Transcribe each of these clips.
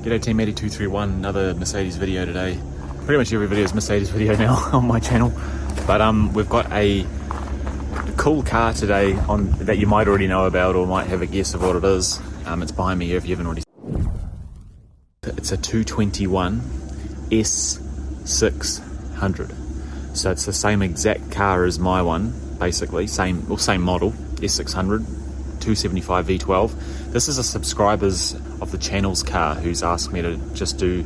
G'day Team 221, another Mercedes video today. Pretty much every video is Mercedes video now on my channel. But we've got a cool car today on that you might already know about or might have a guess of what it is. It's behind me here if you haven't already. It's a 221 S600. So it's the same exact car as my one, basically, same model, S600, 275 V12. This is a subscriber's of the channel's car who's asked me to just do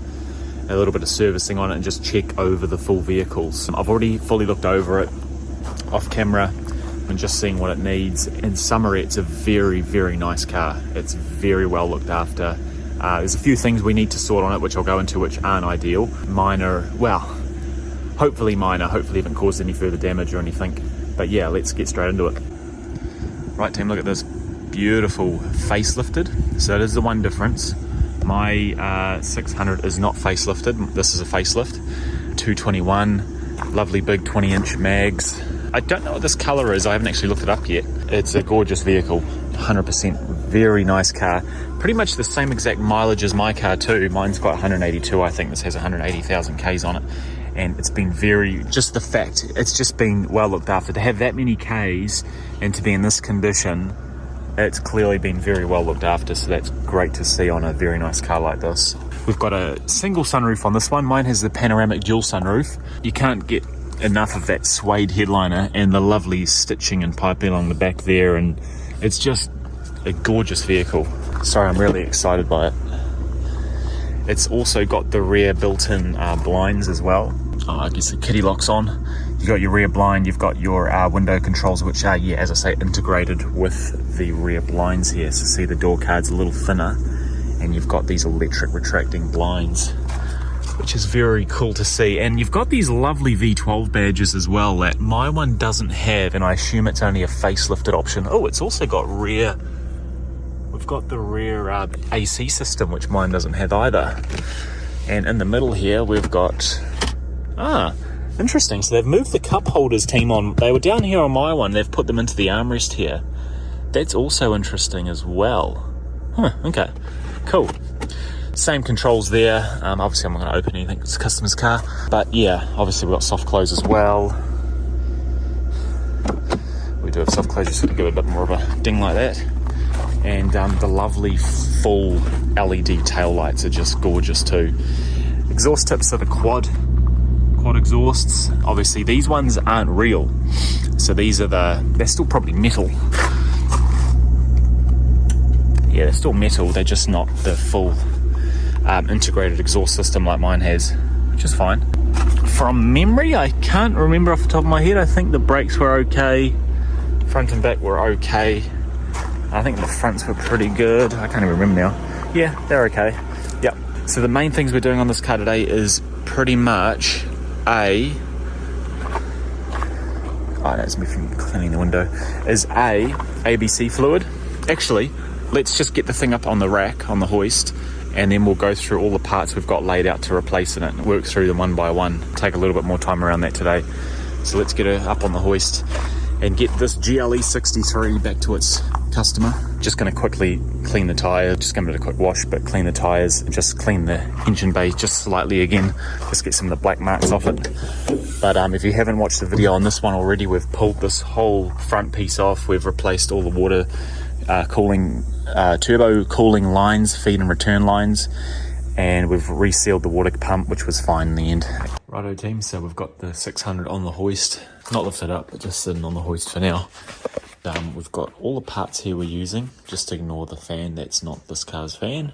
a little bit of servicing on it and just check over the full vehicles. I've already fully looked over it off camera and just seeing what it needs. In summary, it's a very, very nice car. It's very well looked after. There's a few things we need to sort on it, which I'll go into, which aren't ideal. Minor, well, hopefully minor, hopefully haven't caused any further damage or anything. But yeah, let's get straight into it. Right team, look at this beautiful facelifted. So it is the one difference. My 600 is not facelifted. This is a facelift. 221, lovely big 20-inch mags. I don't know what this color is. I haven't actually looked it up yet. It's a gorgeous vehicle, 100%, very nice car. Pretty much the same exact mileage as my car too. Mine's got 182, I think this has 180,000 Ks on it. And it's been just the fact, it's just been well looked after. To have that many Ks and to be in this condition, it's clearly been very well looked after, so that's great to see on a very nice car like this. We've got a single sunroof on this one. Mine has the panoramic dual sunroof. You can't get enough of that suede headliner and the lovely stitching and piping along the back there, and it's just a gorgeous vehicle. Sorry, I'm really excited by it. It's also got the rear built-in blinds as well. I guess the kitty lock's on. You've got your rear blind, you've got your window controls, which are, yeah, as I say, integrated with the rear blinds here. So see the door card's a little thinner, and you've got these electric retracting blinds, which is very cool to see. And you've got these lovely V12 badges as well that my one doesn't have, and I assume it's only a facelifted option. Oh, it's also got we've got the rear AC system, which mine doesn't have either. And in the middle here, we've got, interesting. So they've moved the cup holders team on. They were down here on my one. They've put them into the armrest here. That's also interesting as well. Okay, cool. Same controls there. Obviously I'm not going to open anything, it's a customer's car. But yeah, obviously we've got soft close as well. We do have soft close, just to give it a bit more of a ding like that. And the lovely full LED tail lights are just gorgeous too. Exhaust tips are the quad exhausts. Obviously these ones aren't real, so these are they're still probably metal. Yeah, they're still metal, they're just not the full integrated exhaust system like mine has, which is fine. From memory, I can't remember off the top of my head. I think the brakes were okay, front and back were okay. I think the fronts were pretty good. I can't even remember now. Yeah, they're okay. Yep. So the main things we're doing on this car today is pretty much that's me from cleaning the window, is ABC fluid. Actually, let's just get the thing up on the rack, on the hoist, and then we'll go through all the parts we've got laid out to replace in it and work through them one by one. Take a little bit more time around that today. So let's get her up on the hoist and get this GLE 63 back to its customer. Just going to quickly clean the tyre, just give it a quick wash, but clean the tyres, just clean the engine bay just slightly again, just get some of the black marks off it. But if you haven't watched the video on this one already, we've pulled this whole front piece off. We've replaced all the water cooling, turbo cooling lines, feed and return lines, and we've resealed the water pump, which was fine in the end. Righto team, so we've got the 600 on the hoist, not lifted up, but just sitting on the hoist for now. We've got all the parts here we're using. Just ignore the fan, that's not this car's fan.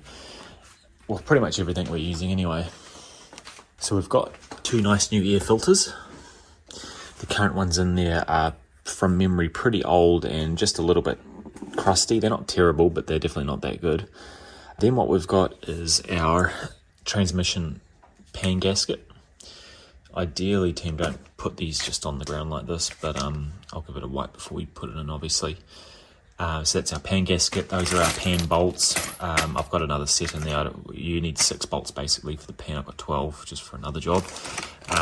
Well, pretty much everything we're using anyway. So we've got two nice new air filters. The current ones in there are, from memory, pretty old and just a little bit crusty. They're not terrible, but they're definitely not that good. Then what we've got is our transmission pan gasket. Ideally, team, don't put these just on the ground like this, but I'll give it a wipe before we put it in, obviously. So that's our pan gasket. Those are our pan bolts. I've got another set in there. You need 6 bolts basically for the pan. I've got 12 just for another job.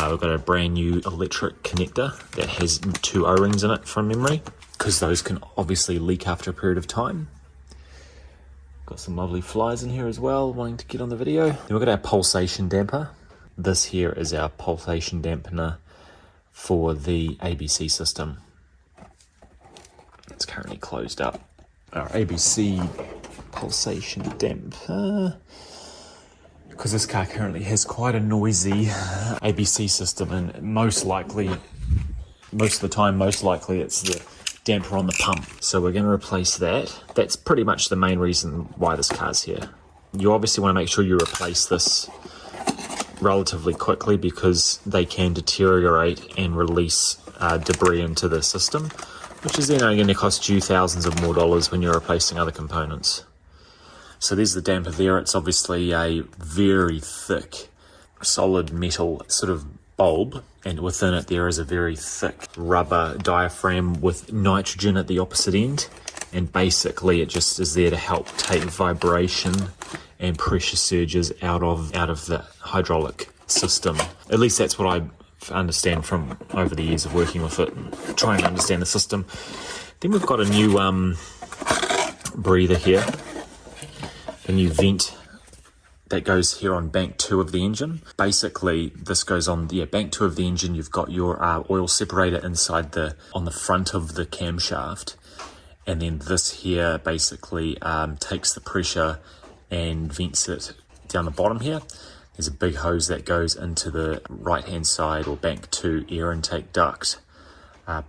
We've got a brand new electric connector that has 2 O-rings in it from memory, because those can obviously leak after a period of time. Got some lovely flies in here as well, wanting to get on the video. Then we've got our pulsation damper. This here is our pulsation dampener for the ABC system. It's currently closed up. Our ABC pulsation damper. Because this car currently has quite a noisy ABC system, and most of the time, it's the damper on the pump. So we're going to replace that. That's pretty much the main reason why this car's here. You obviously want to make sure you replace this relatively quickly because they can deteriorate and release debris into the system, which is then only going to cost you thousands of more dollars when you're replacing other components. So there's the damper there. It's obviously a very thick, solid metal sort of bulb, and within it there is a very thick rubber diaphragm with nitrogen at the opposite end, and basically it just is there to help take vibration and pressure surges out of the hydraulic system. At least that's what I understand from over the years of working with it and trying to understand the system. Then we've got a new breather here, a new vent that goes here on bank 2 of the engine. Basically, this goes on bank 2 of the engine. You've got your oil separator inside on the front of the camshaft, and then this here basically takes the pressure and vents it down the bottom here. There's a big hose that goes into the right hand side or bank 2 air intake duct.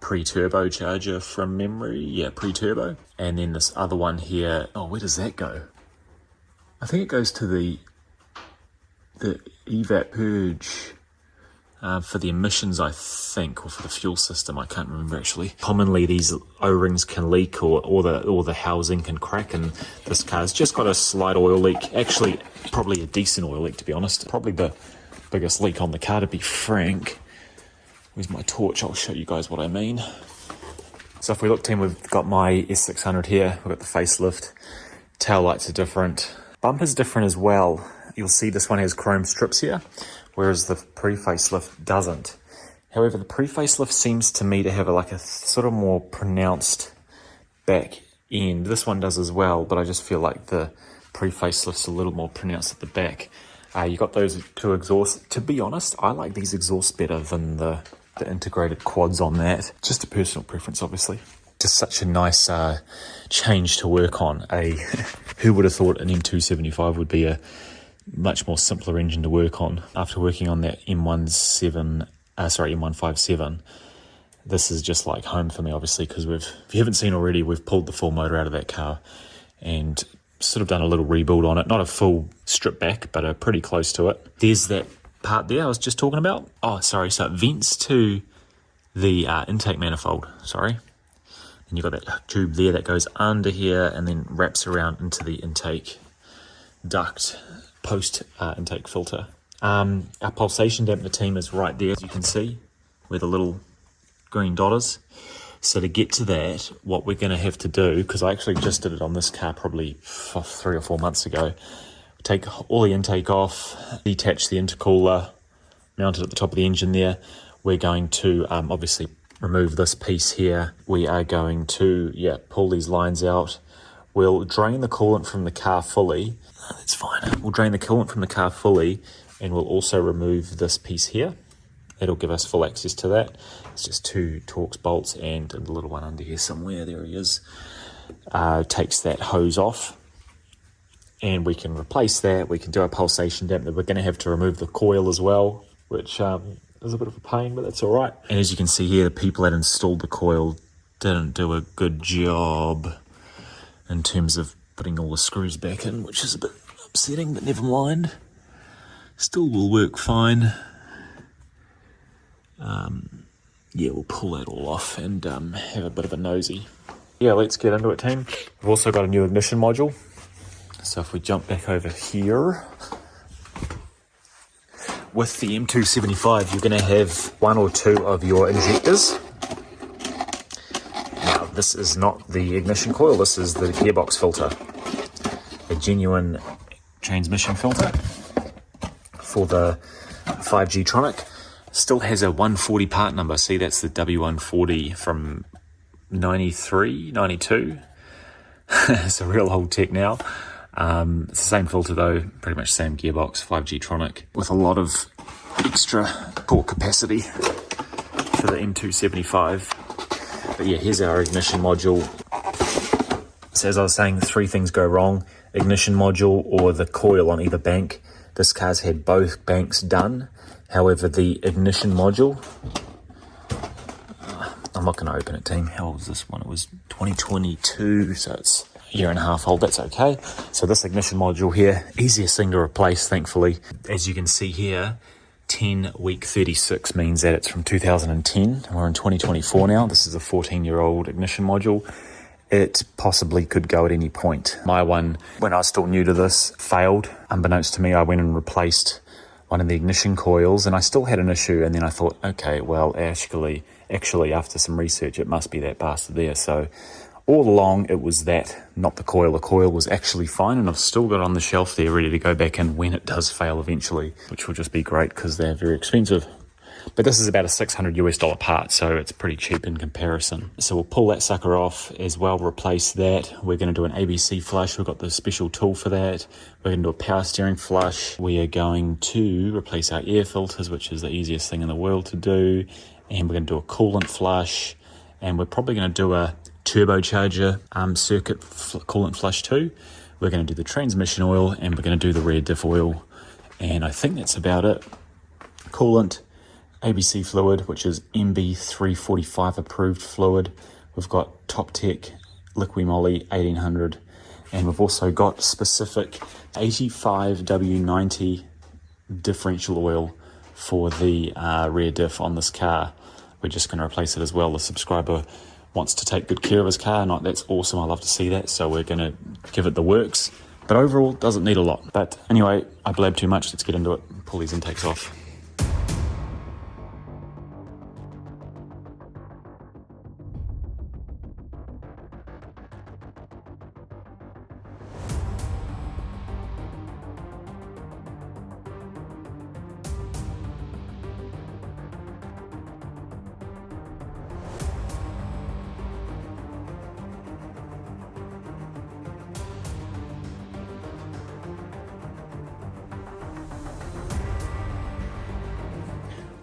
Pre-turbo charger from memory, pre-turbo. And then this other one here, where does that go? I think it goes to the evap purge for the emissions, I think, or for the fuel system. I can't remember actually. Commonly these O-rings can leak or the housing can crack, and this car's just got a slight oil leak. Actually, probably a decent oil leak, to be honest. Probably the biggest leak on the car, to be frank. Where's my torch? I'll show you guys what I mean. So if we look, team, we've got my S600 here. We've got the facelift. Tail lights are different. Bumper's different as well. You'll see this one has chrome strips here, whereas the pre-facelift doesn't. However, the pre-facelift seems to me to have a sort of more pronounced back end. This one does as well, but I just feel like the pre-facelift's a little more pronounced at the back. You got those two exhausts. To be honest, I like these exhausts better than the integrated quads on that. Just a personal preference, obviously. Just such a nice change to work on. Who would have thought an M275 would be a much more simpler engine to work on after working on that M157. This is just like home for me, obviously, because if you haven't seen already, we've pulled the full motor out of that car and sort of done a little rebuild on it. Not a full strip back, but pretty close to it. There's that part there I was just talking about. So it vents to the intake manifold, sorry. And you've got that tube there that goes under here and then wraps around into the intake duct post intake filter. Our pulsation dampener team is right there, as you can see, where the little green dot is. So to get to that, what we're going to have to do, because I actually just did it on this car probably 3 or 4 months ago, take all the intake off, detach the intercooler, mount it at the top of the engine there. We're going to obviously remove this piece here. We are going to pull these lines out. We'll drain the coolant from the car fully. That's fine. We'll drain the coolant from the car fully, and we'll also remove this piece here. It'll give us full access to that. It's just 2 Torx bolts and a little one under here somewhere. There he is. Takes that hose off, and we can replace that. We can do a pulsation dampener. We're going to have to remove the coil as well, which is a bit of a pain, but that's all right. And as you can see here, the people that installed the coil didn't do a good job in terms of putting all the screws back in, which is a bit upsetting, but never mind. Still will work fine. We'll pull that all off and have a bit of a nosy. Let's get into it, team. We've also got a new ignition module. So if we jump back over here, with the M275, you're going to have 1 or 2 of your injectors. Now, this is not the ignition coil, this is the gearbox filter. A genuine transmission filter for the 5G Tronic. Still has a 140 part number. See, that's the W140 from 93, 92. It's a real old tech now. It's the same filter though, pretty much same gearbox, 5G-tronic, with a lot of extra torque capacity for the M275. But yeah, here's our ignition module. So as I was saying, 3 things go wrong: ignition module or the coil on either bank. This car's had both banks done. However, the ignition module, I'm not going to open it, team. How old was this one? It was 2022, so it's a year and a half old. That's okay. So this ignition module here, easiest thing to replace, thankfully. As you can see here, 10 week 36 means that it's from 2010, and we're in 2024 now. This is a 14-year-old ignition module. It possibly could go at any point. My one, when I was still new to this, failed. Unbeknownst to me, I went and replaced one of the ignition coils, and I still had an issue. And then I thought, okay, well, actually, after some research, it must be that bastard there. So all along, it was that, not the coil. The coil was actually fine, and I've still got it on the shelf there, ready to go back in when it does fail eventually, which will just be great because they're very expensive. But this is about a $600 US part, so it's pretty cheap in comparison. So we'll pull that sucker off as well, replace that. We're going to do an ABC flush. We've got the special tool for that. We're going to do a power steering flush. We are going to replace our air filters, which is the easiest thing in the world to do. And we're going to do a coolant flush. And we're probably going to do a turbocharger circuit coolant flush too. We're going to do the transmission oil, and we're going to do the rear diff oil. And I think that's about it. Coolant, ABC fluid, which is MB345 approved fluid. We've got Top Tech Liqui Moly 1800, and we've also got specific 85W90 differential oil for the rear diff on this car. We're just going to replace it as well. The subscriber wants to take good care of his car, and that's awesome. I love to see that, so we're going to give it the works. But overall, doesn't need a lot. But anyway, I blabbed too much. Let's get into it. Pull these intakes off.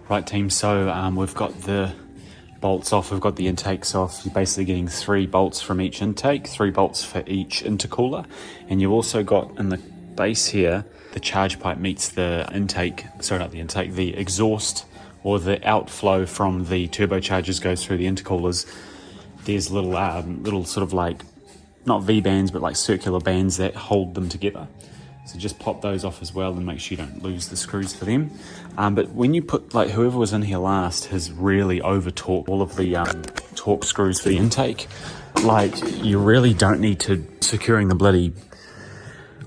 Right team, so we've got the bolts off, we've got the intakes off. You're basically getting 3 bolts from each intake, 3 bolts for each intercooler. And you've also got in the base here, the charge pipe meets the intake, sorry not the intake, the exhaust or the outflow from the turbochargers goes through the intercoolers. There's little sort of like, not V-bands, but like circular bands that hold them together. So just pop those off as well and make sure you don't lose the screws for them. But when you put, like whoever was in here last has really over-torqued all of the torque screws for the intake. Like you really don't need to securing the bloody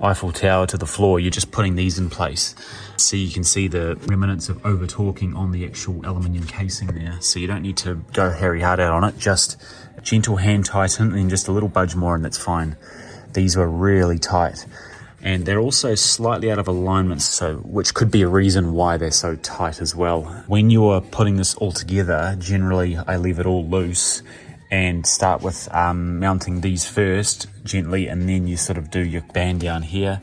Eiffel Tower to the floor. You're just putting these in place. So you can see the remnants of over-torquing on the actual aluminium casing there. So you don't need to go hairy hard out on it. Just a gentle hand tighten and just a little budge more and that's fine. These were really tight. And they're also slightly out of alignment, so which could be a reason why they're so tight as well. When you're putting this all together, generally I leave it all loose and start with mounting these first gently, and then you sort of do your band down here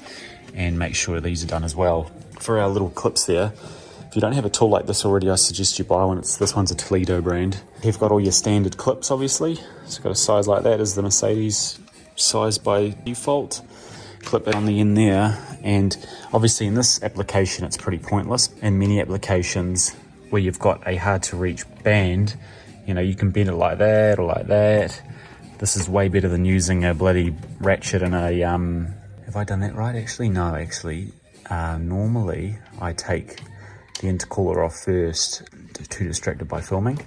and make sure these are done as well. For our little clips there, if you don't have a tool like this already, I suggest you buy one. This one's a Toledo brand. You've got all your standard clips, obviously. So it's got a size like that is the Mercedes size by default. Clip it on the end there, and obviously in this application it's pretty pointless. In many applications where you've got a hard to reach band, you know, you can bend it like that or like that. This is way better than using a bloody ratchet and a have I done that right actually? No, actually normally I take the intercooler off first, too distracted by filming.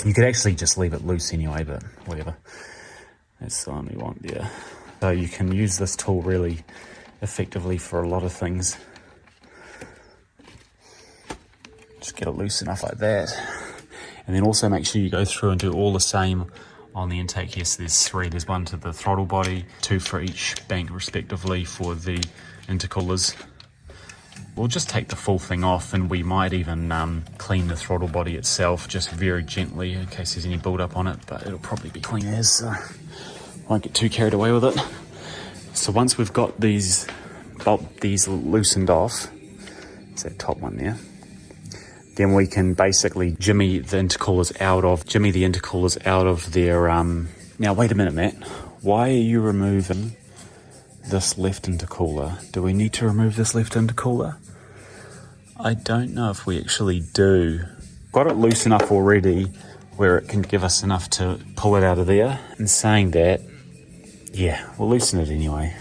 You could actually just leave it loose anyway, but whatever, that's the one we want there. So you can use this tool really effectively for a lot of things. Just get it loose enough like that. And then also make sure you go through and do all the same on the intake here. So there's 3, there's 1 to the throttle body, 2 for each bank respectively for the intercoolers. We'll just take the full thing off, and we might even clean the throttle body itself just very gently in case there's any build up on it, but it'll probably be clean as, so won't get too carried away with it. So So once we've got these loosened off, it's that top one there, then we can basically jimmy the intercoolers out of their, now wait a minute, Matt, why are you removing this left intercooler? Do we need to remove this left intercooler? I don't know if we actually do. Got it loose enough already where it can give us enough to pull it out of there. And saying that, yeah, we'll loosen it anyway.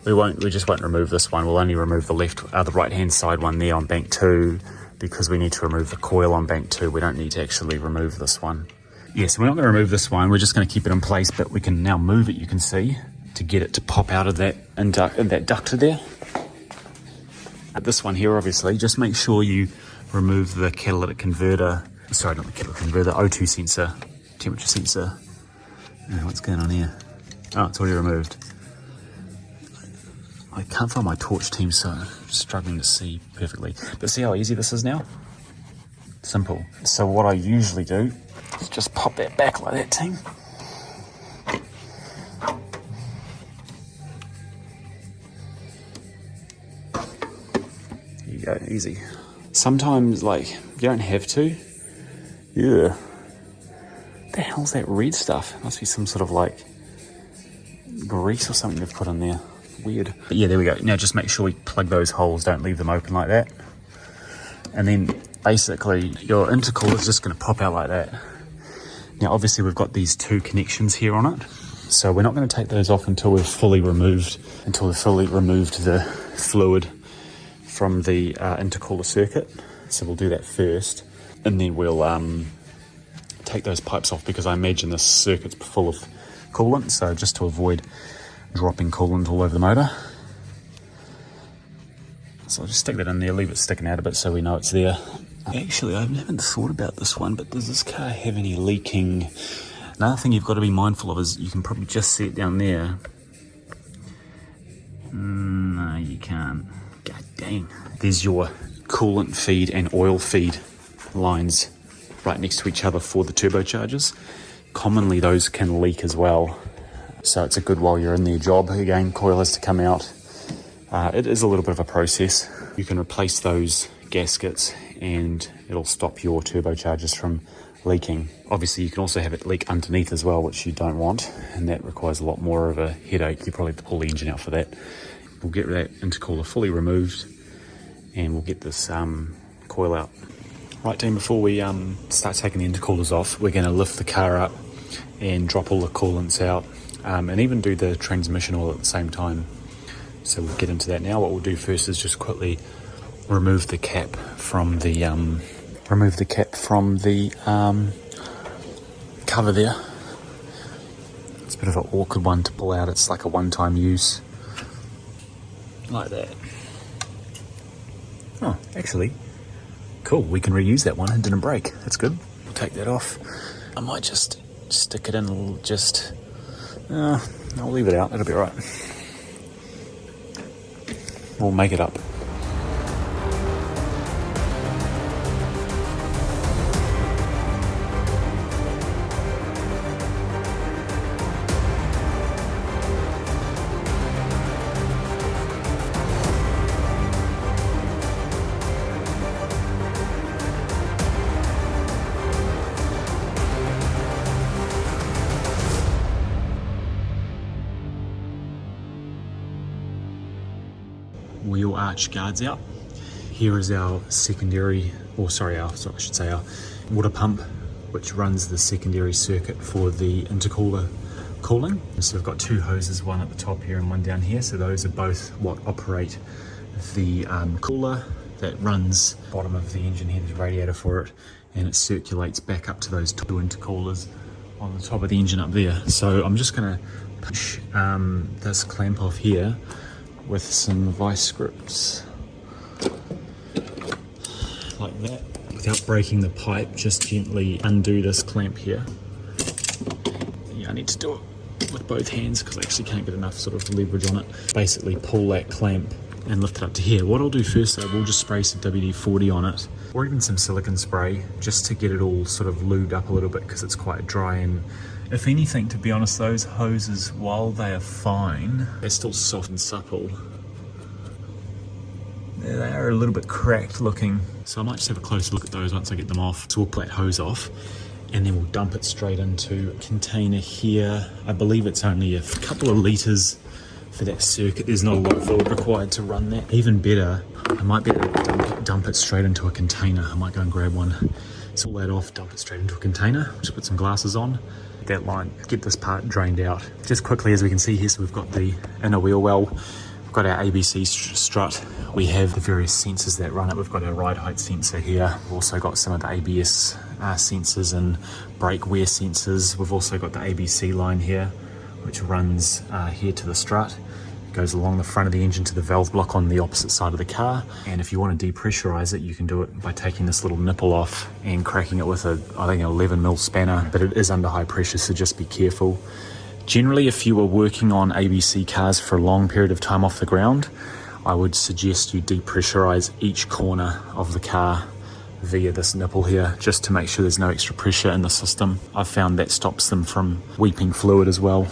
We just won't remove this one. We'll only remove the the right hand side one there on bank 2, because we need to remove the coil on bank 2. We don't need to actually remove this one. Yeah, so we're not going to remove this one. We're just going to keep it in place, but we can now move it, you can see, to get it to pop out of that ductor there. This one here, obviously, just make sure you remove the catalytic converter. Sorry, not the catalytic converter, the O2 sensor, temperature sensor. What's going on here? Oh, it's already removed. I can't find my torch, team, so I'm struggling to see perfectly. But see how easy this is now? Simple. So what I usually do is just pop that back like that, team. There you go, easy. Sometimes, like, you don't have to. Yeah. What the hell's that red stuff? It must be some sort of, like, grease or something they've put in there. Weird. But yeah, there we go. Now just make sure we plug those holes, don't leave them open like that. And then basically your intercooler is just going to pop out like that. Now obviously we've got these 2 connections here on it, so we're not going to take those off until we've fully removed the fluid from the intercooler circuit. So we'll do that first, and then we'll take those pipes off, because I imagine this circuit's full of coolant, so just to avoid dropping coolant all over the motor. So I'll just stick that in there, leave it sticking out a bit so we know it's there. Actually, I haven't thought about this one, but does this car have any leaking? Another thing you've got to be mindful of is you can probably just see it down there. No, you can't. God dang. There's your coolant feed and oil feed lines right next to each other for the turbochargers. Commonly those can leak as well. So it's a good while you're in their job. Again, coil has to come out. It is a little bit of a process. You can replace those gaskets and it'll stop your turbochargers from leaking. Obviously you can also have it leak underneath as well, which you don't want, and that requires a lot more of a headache. You probably have to pull the engine out for that. We'll get that intercooler fully removed and we'll get this coil out. Right team, before we start taking the intercoolers off, we're going to lift the car up and drop all the coolants out. And even do the transmission oil at the same time. So we'll get into that now. What we'll do first is just quickly remove the cap from the cover there. It's a bit of an awkward one to pull out. It's like a one-time use, like that. Oh, actually, cool. We can reuse that one. It didn't break. That's good. We'll take that off. I might just stick it in. I'll leave it out, it'll be alright. We'll make it up. Wheel arch guards out. Here is our our water pump, which runs the secondary circuit for the intercooler cooling. So we've got 2 hoses, one at the top here and one down here. So those are both what operate the cooler that runs the bottom of the engine here. There's a radiator for it, and it circulates back up to those 2 intercoolers on the top of the engine up there. So I'm just going to push this clamp off here with some vice grips, like that. Without breaking the pipe, just gently undo this clamp here. Yeah, I need to do it with both hands because I actually can't get enough sort of leverage on it. Basically pull that clamp and lift it up to here. What I'll do first though, we'll just spray some WD-40 on it, or even some silicone spray, just to get it all sort of lubed up a little bit because it's quite dry and If anything, to be honest, those hoses, while they are fine, they're still soft and supple. They are a little bit cracked looking. So I might just have a closer look at those once I get them off. So we'll pull that hose off and then we'll dump it straight into a container here. I believe it's only a couple of litres for that circuit. There's not a lot of fluid required to run that. Even better, I might be able to dump it straight into a container. I might go and grab one. So pull that off, dump it straight into a container. Just put some glasses on. That line, get this part drained out. Just quickly, as we can see here, so we've got the inner wheel well, we've got our ABC strut, we have the various sensors that run it. We've got our ride height sensor here. We've also got some of the ABS sensors and brake wear sensors. We've also got the ABC line here, which runs here to the strut. It goes along the front of the engine to the valve block on the opposite side of the car. And if you want to depressurize it, you can do it by taking this little nipple off and cracking it with I think an 11mm spanner, but it is under high pressure, so just be careful. Generally, if you were working on ABC cars for a long period of time off the ground, I would suggest you depressurize each corner of the car via this nipple here, just to make sure there's no extra pressure in the system. I've found that stops them from weeping fluid as well.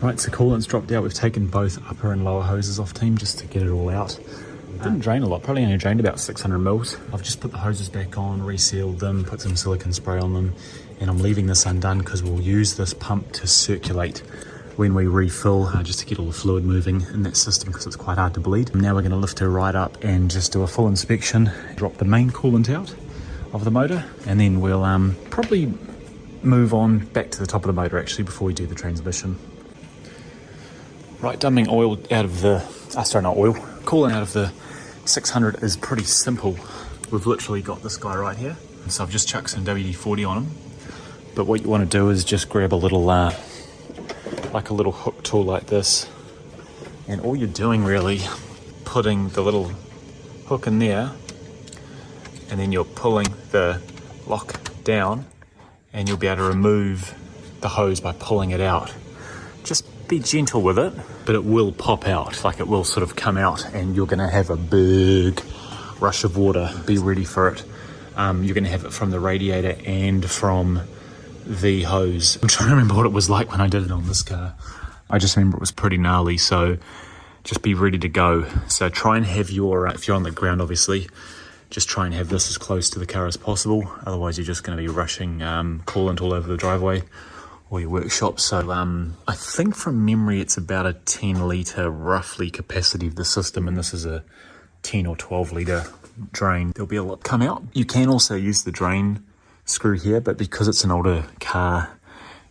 Right, so coolant's dropped out. We've taken both upper and lower hoses off, team, just to get it all out. Didn't drain a lot, probably only drained about 600 mils. I've just put the hoses back on, resealed them, put some silicone spray on them, and I'm leaving this undone because we'll use this pump to circulate when we refill, just to get all the fluid moving in that system because it's quite hard to bleed. Now we're going to lift her right up and just do a full inspection, drop the main coolant out of the motor, and then we'll probably move on back to the top of the motor actually before we do the transmission. Right, dumping oil out of the, coolant out of the 600 is pretty simple. We've literally got this guy right here. So I've just chucked some WD-40 on him. But what you want to do is just grab a little, like a little hook tool like this. And all you're doing really, putting the little hook in there, and then you're pulling the lock down, and you'll be able to remove the hose by pulling it out. Just be gentle with it, but it will pop out, like it will sort of come out and you're going to have a big rush of water. Be ready for it. You're going to have it from the radiator and from the hose. I'm trying to remember what it was like when I did it on this car. I just remember it was pretty gnarly, so just be ready to go. So try and have your, if you're on the ground obviously, just try and have this as close to the car as possible. Otherwise you're just going to be rushing coolant all over the driveway or your workshop. So I think from memory it's about a 10 litre roughly capacity of the system, and this is a 10 or 12 litre drain. There'll be a lot come out. You can also use the drain screw here, but because it's an older car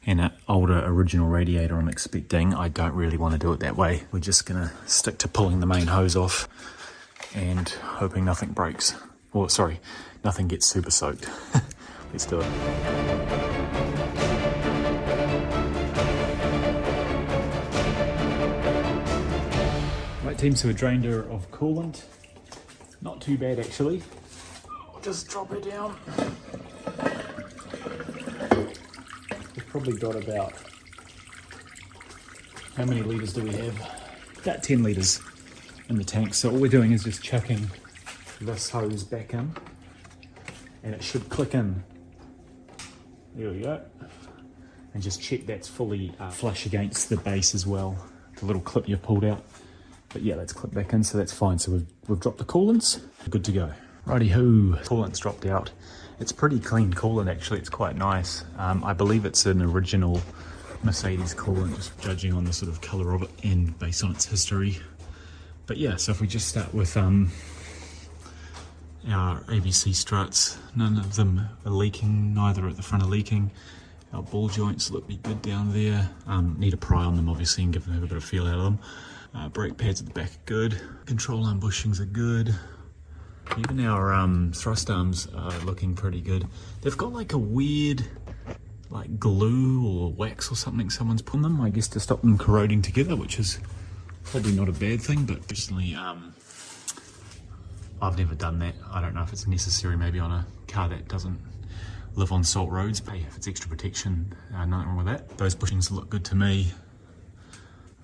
and an older original radiator I'm expecting, I don't really want to do it that way. We're just gonna stick to pulling the main hose off and hoping nothing breaks. Or sorry, nothing gets super soaked. Let's do it. Right team, so a drained her of coolant. Not too bad actually. I'll just drop her down. We've probably got about, how many litres do we have? About 10 litres in the tank. So all we're doing is just chucking this hose back in and it should click in. There we go. And just check that's fully flush against the base as well, the little clip you've pulled out. But yeah, let's clip back in, so that's fine. So we've dropped the coolants, good to go. Righty-ho, coolant's dropped out. It's pretty clean coolant actually, it's quite nice. I believe it's an original Mercedes coolant, just judging on the sort of colour of it and based on its history. But yeah, so if we just start with our ABC struts, none of them are leaking, neither at the front are leaking. Our ball joints look pretty good down there. Need a pry on them obviously and give them a bit of feel out of them. Brake pads at the back are good. Control arm bushings are good. Even our thrust arms are looking pretty good. They've got like a weird like glue or wax or something someone's put on them, I guess, to stop them corroding together, which is probably not a bad thing, but personally I've never done that. I don't know if it's necessary maybe on a car that doesn't live on salt roads, but hey, if it's extra protection, nothing wrong with that. Those bushings look good to me.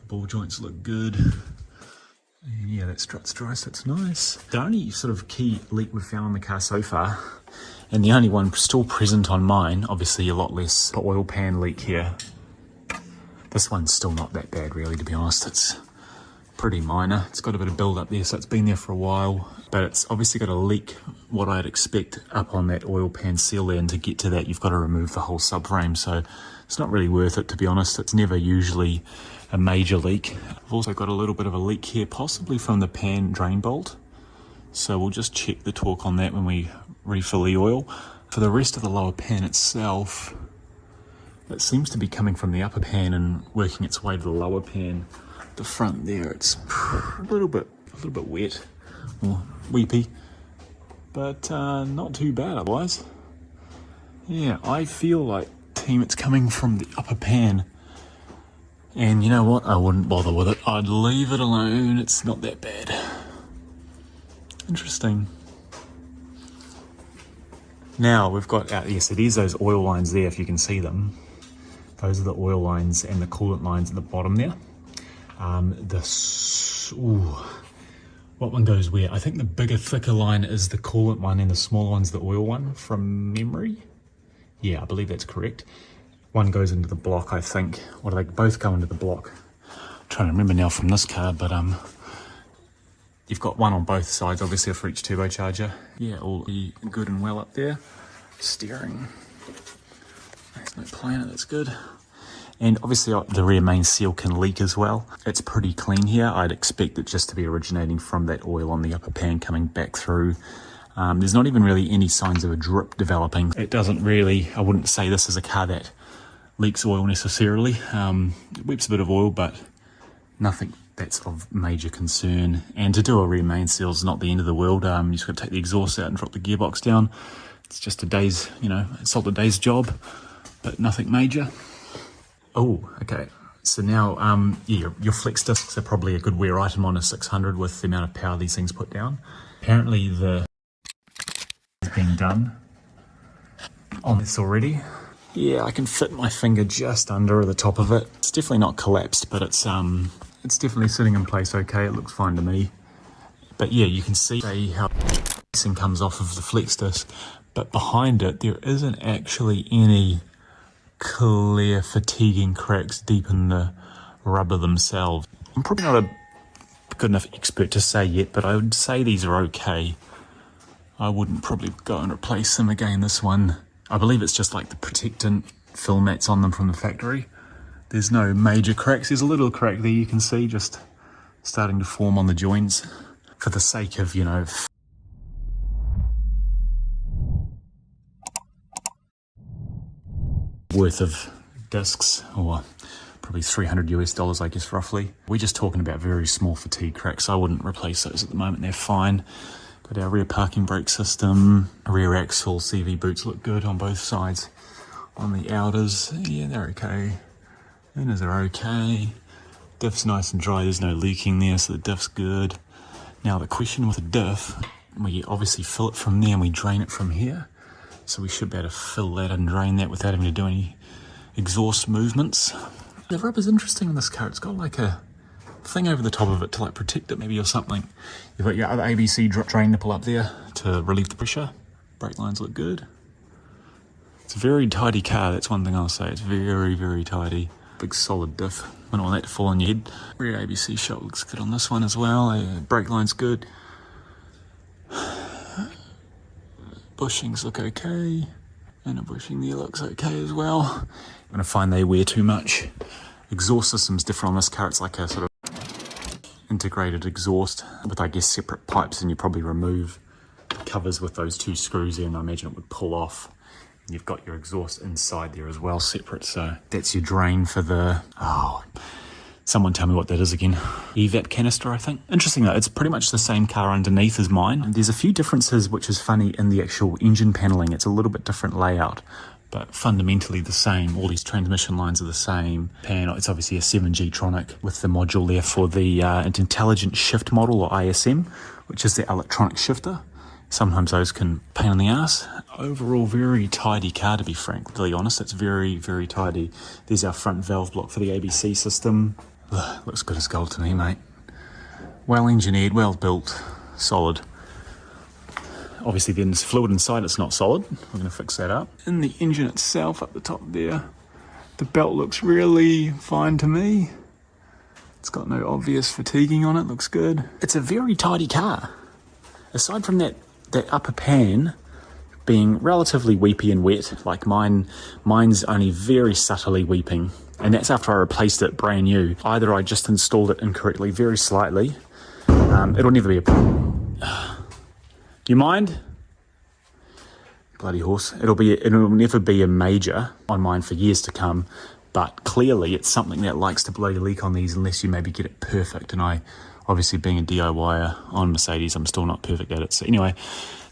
The ball joints look good. And yeah, that strut's dry, so it's nice. The only sort of key leak we've found on the car so far, and the only one still present on mine, obviously a lot less, the oil pan leak here. This one's still not that bad really, to be honest. It's pretty minor. It's got a bit of build up there, so it's been there for a while, but it's obviously got a leak, what I'd expect, up on that oil pan seal there, and to get to that you've got to remove the whole subframe, so it's not really worth it, to be honest. It's never usually a major leak. I've also got a little bit of a leak here, possibly from the pan drain bolt, so we'll just check the torque on that when we refill the oil. For the rest of the lower pan itself, it seems to be coming from the upper pan and working its way to the lower pan. The front there, it's a little bit wet or weepy, but not too bad otherwise. Yeah, I feel like, team, it's coming from the upper pan, and you know what, I wouldn't bother with it. I'd leave it alone. It's not that bad. Interesting. Now we've got out, yes, it is those oil lines there, if you can see them. Those are the oil lines and the coolant lines at the bottom there. What one goes where? I think the bigger, thicker line is the coolant one, and the smaller one's the oil one, from memory. Yeah, I believe that's correct. One goes into the block, I think. Or do they both go into the block? I'm trying to remember now from this car, but you've got one on both sides, obviously, for each turbocharger. Yeah, all good and well up there. Steering. There's no planer, that's good. And obviously the rear main seal can leak as well. It's pretty clean here. I'd expect it just to be originating from that oil on the upper pan coming back through. There's not even really any signs of a drip developing. It doesn't really, I wouldn't say this is a car that leaks oil necessarily. It weeps a bit of oil, but nothing that's of major concern. And to do a rear main seal is not the end of the world. You just got to take the exhaust out and drop the gearbox down. It's just a day's, a solid day's job, but nothing major. Oh, okay. So now, yeah, your flex discs are probably a good wear item on a 600 with the amount of power these things put down. Apparently the is being done on this already. Yeah, I can fit my finger just under the top of it. It's definitely not collapsed, but it's definitely sitting in place okay. It looks fine to me. But yeah, you can see how the comes off of the flex disc, but behind it there isn't actually any clear fatiguing cracks deep in the rubber themselves. I'm probably not a good enough expert to say yet, but I would say these are okay. I wouldn't probably go and replace them again. This one, I believe it's just like the protectant fill mats on them from the factory. There's no major cracks. There's a little crack there you can see just starting to form on the joints for the sake of, worth of discs, or probably $300 US, I guess, roughly. We're just talking about very small fatigue cracks. I wouldn't replace those at the moment. They're fine. Got our rear parking brake system, rear axle, CV boots look good on both sides. On the outers, yeah, they're okay. Inners are okay. Diff's nice and dry. There's no leaking there, so the diff's good. Now the question with the diff, we obviously fill it from there and we drain it from here. So we should be able to fill that and drain that without having to do any exhaust movements. The rubber's interesting in this car. It's got like a thing over the top of it to like protect it maybe or something. You've got your other ABC drain nipple up there to relieve the pressure. Brake lines look good. It's a very tidy car, that's one thing I'll say. It's very, very tidy. Big solid diff. I don't want that to fall on your head. Rear ABC shot looks good on this one as well. Brake line's good. Bushings look okay, and a bushing there looks okay as well. I'm going to find they wear too much. Exhaust system's different on this car. It's like a sort of integrated exhaust with, I guess, separate pipes, and you probably remove the covers with those two screws there, and I imagine it would pull off. And you've got your exhaust inside there as well, separate, so that's your drain for the, Someone tell me what that is again. EVAP canister, I think. Interesting though, it's pretty much the same car underneath as mine. There's a few differences which is funny in the actual engine paneling. It's a little bit different layout, but fundamentally the same. All these transmission lines are the same. Panel, it's obviously a 7G Tronic with the module there for the intelligent shift model, or ISM, which is the electronic shifter. Sometimes those can pain in the ass. Overall, very tidy car, to be frankly honest. It's very, very tidy. There's our front valve block for the ABC system. Ugh, looks good as gold to me, mate. Well engineered, well built, solid. Obviously then there's fluid inside, it's not solid. We're going to fix that up. In the engine itself, up the top there, the belt looks really fine to me. It's got no obvious fatiguing on it, looks good. It's a very tidy car. Aside from that upper pan being relatively weepy and wet, like mine's only very subtly weeping. And that's after I replaced it brand new. Either I just installed it incorrectly, very slightly. It'll never be a problem. Do you mind? Bloody horse. It'll never be a major on mine for years to come. But clearly it's something that likes to bloody leak on these unless you maybe get it perfect. And I, obviously being a DIYer on Mercedes, I'm still not perfect at it. So anyway,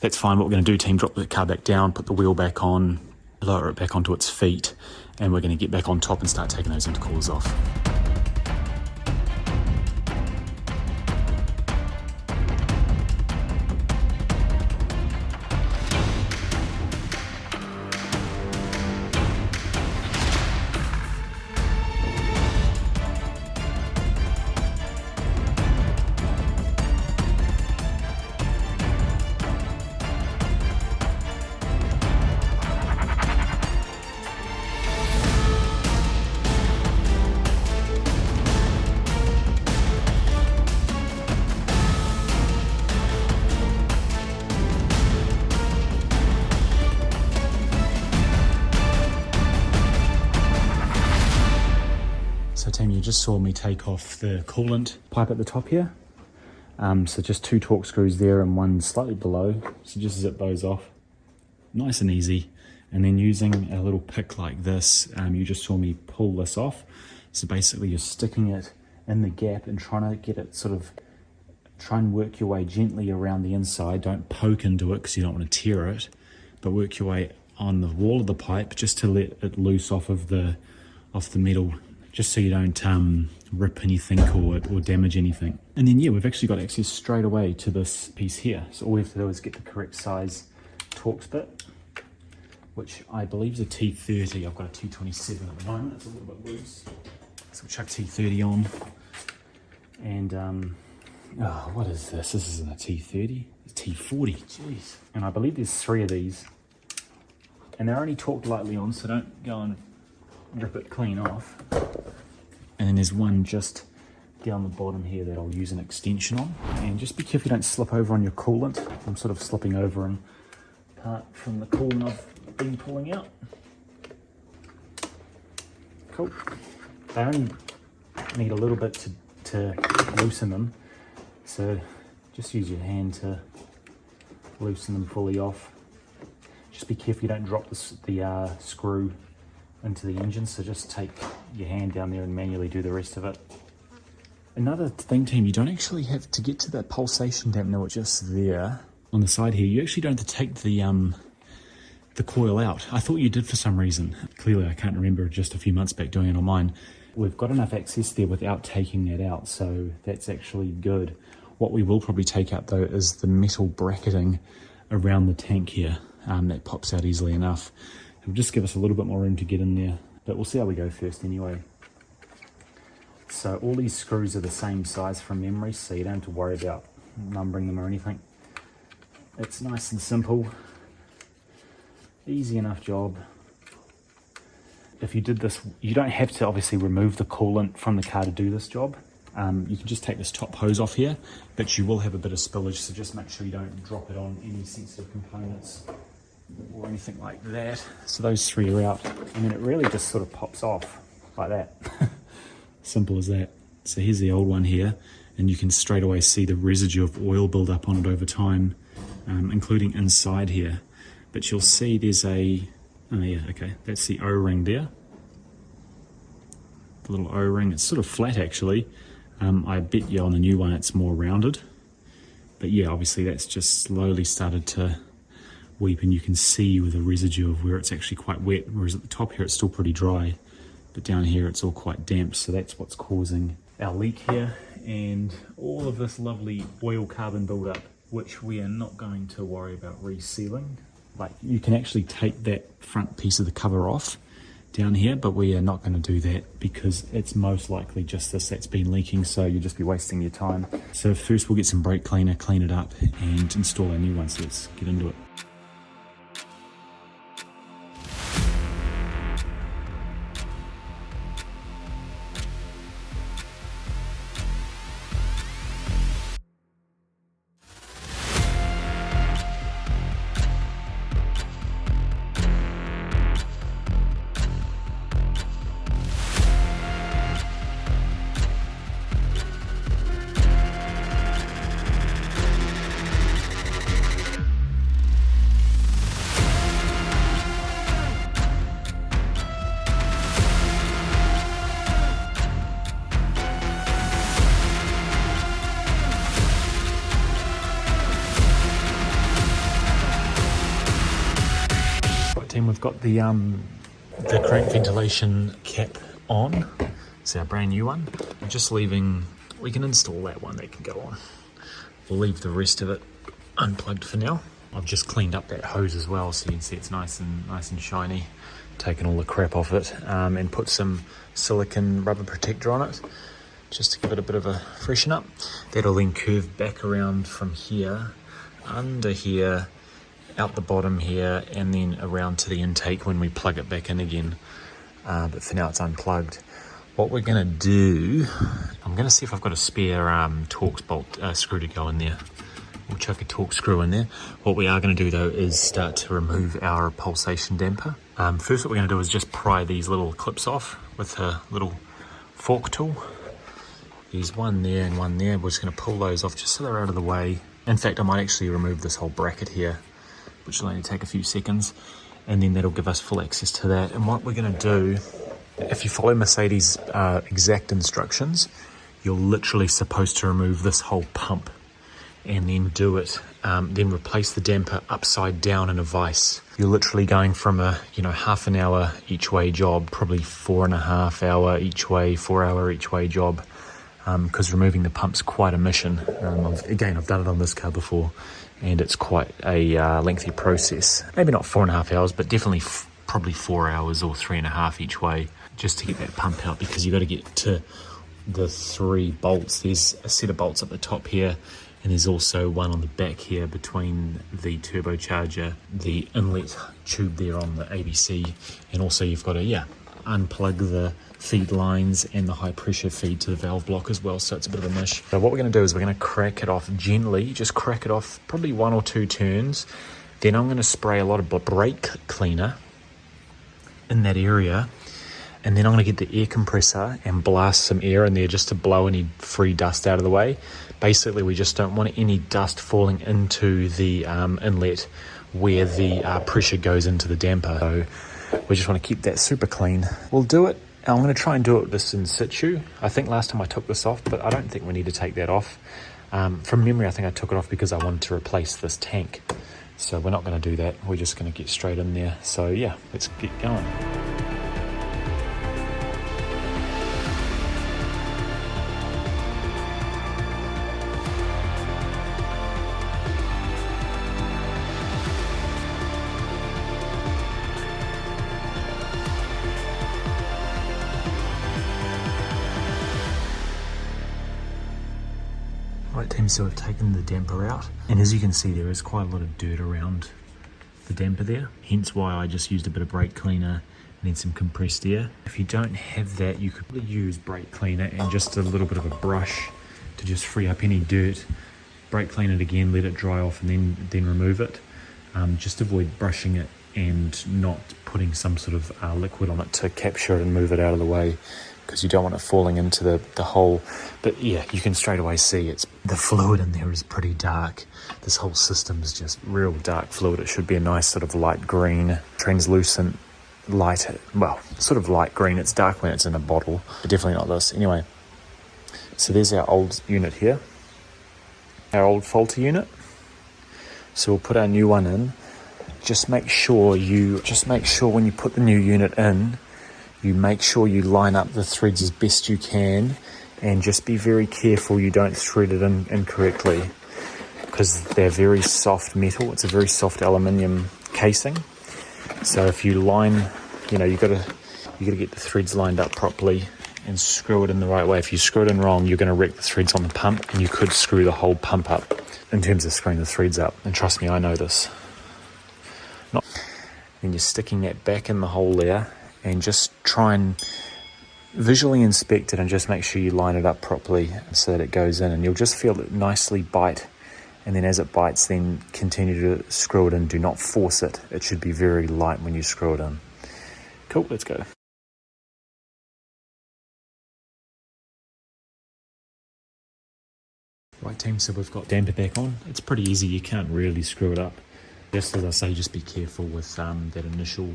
that's fine. What we're going to do, team, drop the car back down, put the wheel back on, lower it back onto its feet, and we're going to get back on top and start taking those intercoolers off. So team, you just saw me take off the coolant pipe at the top here. So just 2 torque screws there and one slightly below. So just zip those off, nice and easy. And then using a little pick like this, you just saw me pull this off. So basically you're sticking it in the gap and trying to get it try and work your way gently around the inside. Don't poke into it because you don't want to tear it, but work your way on the wall of the pipe just to let it loose off the metal, just so you don't rip anything or damage anything. And then yeah, we've actually got access straight away to this piece here. So all we have to do is get the correct size Torx bit, which I believe is a T30. I've got a T27 at the moment, it's a little bit loose. So we'll chuck T30 on. And oh, what is this? This isn't a T30, it's T40, jeez. And I believe there's 3 of these. And they're only torqued lightly on, so don't go and rip it clean off. And then there's one just down the bottom here that I'll use an extension on. And just be careful you don't slip over on your coolant. I'm sort of slipping over and apart from the coolant I've been pulling out. Cool. They only need a little bit to loosen them. So just use your hand to loosen them fully off. Just be careful you don't drop the screw into the engine, so just take your hand down there and manually do the rest of it. Another thing, team, you don't actually have to get to that pulsation dampener, just there on the side here. You actually don't have to take the coil out. I thought you did for some reason. Clearly I can't remember, just a few months back doing it on mine. We've got enough access there without taking that out, so that's actually good. What we will probably take out though is the metal bracketing around the tank here. That pops out easily enough. It'll just give us a little bit more room to get in there, but we'll see how we go first anyway. So all these screws are the same size from memory, so you don't have to worry about numbering them or anything. It's nice and simple, easy enough job. If you did this, you don't have to obviously remove the coolant from the car to do this job. You can just take this top hose off here, but you will have a bit of spillage, so just make sure you don't drop it on any sensitive components or anything like that. So those 3 are out, and then it really just sort of pops off like that. Simple as that. So here's the old one here, and you can straight away see the residue of oil build up on it over time, including inside here. But you'll see there's a, oh yeah, okay, that's the O-ring there. the little O-ring. It's sort of flat actually. I bet you on the new one it's more rounded. But yeah, obviously that's just slowly started to weep, and you can see with a residue of where it's actually quite wet, whereas at the top here it's still pretty dry, but down here it's all quite damp, so that's what's causing our leak here, and all of this lovely oil carbon buildup, which we are not going to worry about resealing. Like, you can actually take that front piece of the cover off down here, but we are not going to do that because it's most likely just this that's been leaking, so you'll just be wasting your time. So first we'll get some brake cleaner, clean it up and install our new one, so let's get into it. We've got the crank ventilation cap on. It's our brand new one. I'm just leaving, we can install that one, that can go on. We'll leave the rest of it unplugged for now. I've just cleaned up that hose as well, so you can see it's nice and shiny. Taken all the crap off it, and put some silicone rubber protector on it, just to give it a bit of a freshen up. That'll then curve back around from here, under here, out the bottom here, and then around to the intake when we plug it back in again. But for now it's unplugged. What we're going to do, I'm going to see if I've got a spare Torx bolt screw to go in there. We'll chuck a Torx screw in there. What we are going to do though is start to remove our pulsation damper. First what we're going to do is just pry these little clips off with a little fork tool. There's one there and one there. We're just going to pull those off just so they're out of the way. In fact, I might actually remove this whole bracket here, which will only take a few seconds, and then that'll give us full access to that. And what we're going to do, if you follow Mercedes' exact instructions, you're literally supposed to remove this whole pump and then do it, then replace the damper upside down in a vise. You're literally going from a half an hour each way job, probably 4.5 hour each way, 4 hour each way job, because removing the pump's quite a mission. I've done it on this car before, and it's quite a lengthy process. Maybe not 4.5 hours, but definitely probably 4 hours or 3.5 each way, just to get that pump out, because you've got to get to the 3 bolts. There's a set of bolts at the top here, and there's also one on the back here between the turbocharger, the inlet tube there on the ABC, and also you've got to unplug the feed lines and the high pressure feed to the valve block as well, so it's a bit of a mish. So what we're going to do is we're going to crack it off gently, just crack it off probably 1 or 2 turns. Then I'm going to spray a lot of brake cleaner in that area, and then I'm going to get the air compressor and blast some air in there just to blow any free dust out of the way. Basically we just don't want any dust falling into the inlet where the pressure goes into the damper. So we just want to keep that super clean. We'll do it. I'm going to try and do it this in situ. I think last time I took this off, but I don't think we need to take that off. From memory, I think I took it off because I wanted to replace this tank. So we're not going to do that. We're just going to get straight in there. So yeah, let's get going. Right team, so we've taken the damper out, and as you can see there is quite a lot of dirt around the damper there, hence why I just used a bit of brake cleaner and then some compressed air. If you don't have that, you could use brake cleaner and just a little bit of a brush to just free up any dirt. Brake clean it again, let it dry off, and then remove it. Just avoid brushing it and not putting some sort of liquid on it to capture it and move it out of the way, because you don't want it falling into the hole. But yeah, you can straight away see the fluid in there is pretty dark. This whole system is just real dark fluid. It should be a nice sort of light green, translucent light, well, sort of light green. It's dark when it's in a bottle, but definitely not this. Anyway, so there's our old unit here, our old faulty unit. So we'll put our new one in. Just make sure when you put the new unit in, you make sure you line up the threads as best you can, and just be very careful you don't thread it in incorrectly, because they're very soft metal. It's a very soft aluminium casing. So if you line, you gotta get the threads lined up properly and screw it in the right way. If you screw it in wrong, you're going to wreck the threads on the pump, and you could screw the whole pump up in terms of screwing the threads up. And trust me, I know this. Then you're sticking that back in the hole there, and just try and visually inspect it and just make sure you line it up properly so that it goes in, and you'll just feel it nicely bite. And then as it bites, then continue to screw it in. Do not force it. It should be very light when you screw it in. Cool, let's go. Right team, so we've got damper back on. It's pretty easy, you can't really screw it up. Just as I say, just be careful with that initial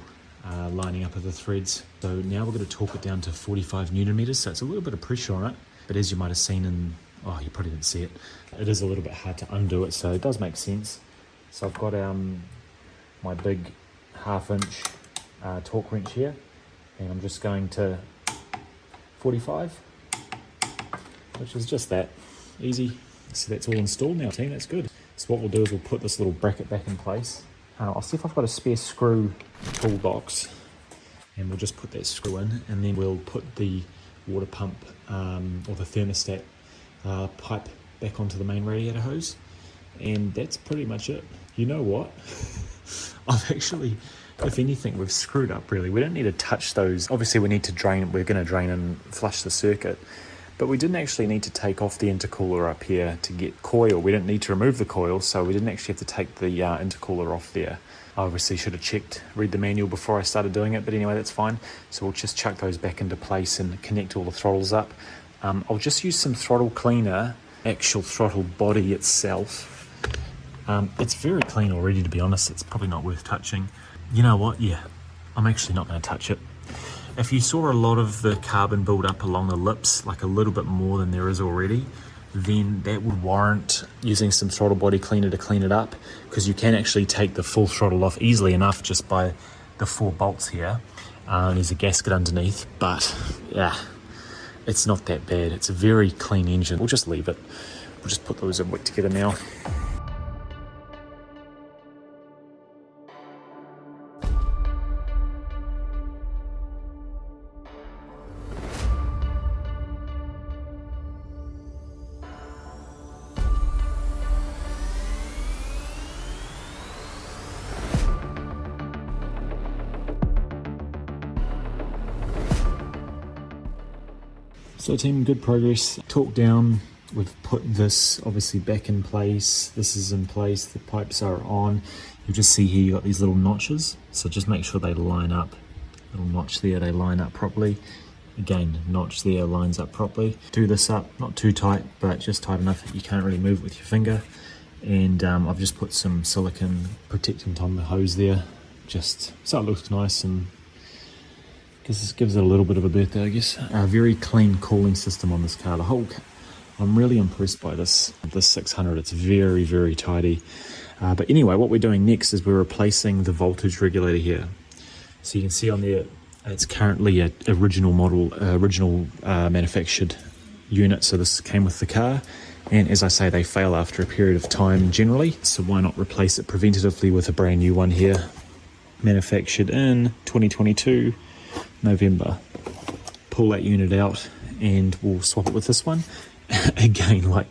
lining up of the threads. So now we're going to torque it down to 45 Newton meters, so it's a little bit of pressure on it, but as you might have seen in, oh, you probably didn't see it, it is a little bit hard to undo it, so it does make sense. So I've got my big 1/2 inch torque wrench here, and I'm just going to 45, which is just that, easy. So that's all installed now, team, that's good. So what we'll do is we'll put this little bracket back in place. I'll see if I've got a spare screw toolbox, and we'll just put that screw in, and then we'll put the water pump or the thermostat pipe back onto the main radiator hose, and that's pretty much it. You know what? I've actually, if anything, we've screwed up really. We don't need to touch those. Obviously we need to drain, we're going to drain and flush the circuit, but we didn't actually need to take off the intercooler up here to get coil. We didn't need to remove the coil, so we didn't actually have to take the intercooler off there. I obviously should have checked, read the manual before I started doing it, but anyway, that's fine. So we'll just chuck those back into place and connect all the throttles up. I'll just use some throttle cleaner, actual throttle body itself. It's very clean already, to be honest. It's probably not worth touching. You know what? Yeah, I'm actually not going to touch it. If you saw a lot of the carbon build up along the lips, like a little bit more than there is already, then that would warrant using some throttle body cleaner to clean it up, because you can actually take the full throttle off easily enough just by the 4 bolts here. There's a gasket underneath, but yeah, it's not that bad. It's a very clean engine. We'll just leave it. We'll just put those in wet together now. So team, good progress. Torque down. We've put this obviously back in place. This is in place. The pipes are on. You'll just see here you got these little notches. So just make sure they line up. Little notch there, they line up properly. Again, notch there lines up properly. Do this up, not too tight, but just tight enough that you can't really move it with your finger. And I've just put some silicone protectant on the hose there, just so it looks nice, and this gives it a little bit of a birthday, I guess. A very clean cooling system on this car. The whole car, I'm really impressed by this 600. It's very, very tidy. But anyway, what we're doing next is we're replacing the voltage regulator here. So you can see on there, it's currently an original model, manufactured unit. So this came with the car. And as I say, they fail after a period of time generally. So why not replace it preventatively with a brand new one here, manufactured in 2022. November. Pull that unit out and we'll swap it with this one. Again, like,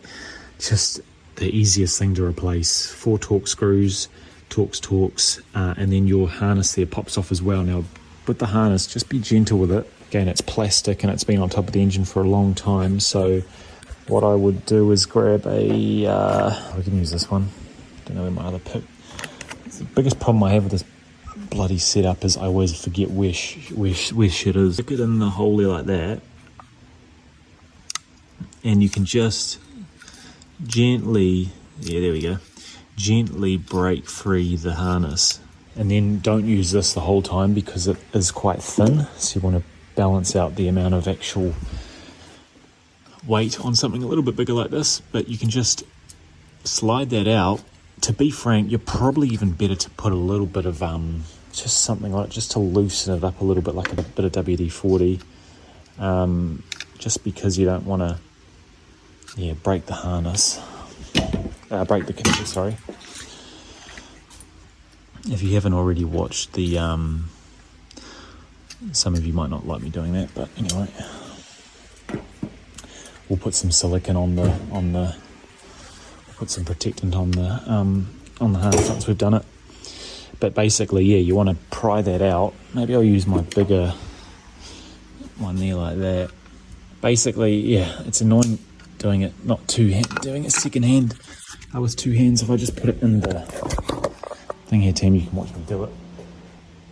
just the easiest thing to replace. 4 Torx screws, Torx, and then your harness there pops off as well. Now with the harness, just be gentle with it. Again, it's plastic and it's been on top of the engine for a long time, so what I would do is grab we can use this one. Don't know where my other pick. The biggest problem I have with this bloody setup is I always forget where shit is. Stick it in the hole there like that, and you can just gently, yeah, there we go, gently break free the harness. And then don't use this the whole time because it is quite thin. So you want to balance out the amount of actual weight on something a little bit bigger like this. But you can just slide that out. To be frank, you're probably even better to put a little bit of just something like, just to loosen it up a little bit, like a bit of WD-40, just because you don't want to break the harness, break the connector, sorry. If you haven't already watched the some of you might not like me doing that, but anyway, we'll put some silicone on the put some protectant on the harness once we've done it. But basically, yeah, you want to pry that out. Maybe I'll use my bigger one there like that. Basically, yeah, it's annoying doing it doing it second hand with two hands. If I just put it in the thing here, team, you can watch me do it.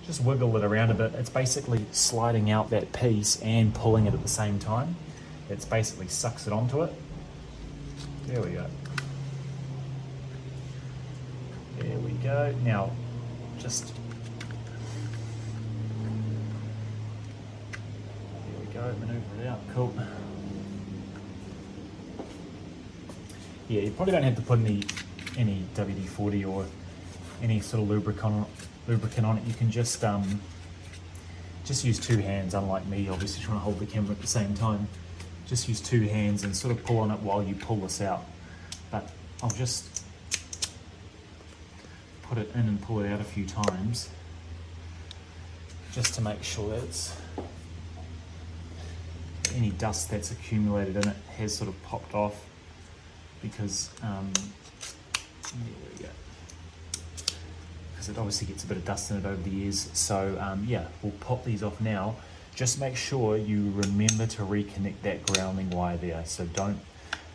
Just wiggle it around a bit. It's basically sliding out that piece and pulling it at the same time. It's basically sucks it onto it. There we go. There we go. Now, just there we go. Maneuver it out. Cool. Yeah, you probably don't have to put any WD-40 or any sort of lubricant on it. You can just use two hands, unlike me obviously trying to hold the camera at the same time. Just use two hands and sort of pull on it while you pull this out. But I'll just put it in and pull it out a few times just to make sure that it's, any dust that's accumulated in it has sort of popped off, because there we go. Because it obviously gets a bit of dust in it over the years. So yeah, we'll pop these off now. Just make sure you remember to reconnect that grounding wire there. So don't,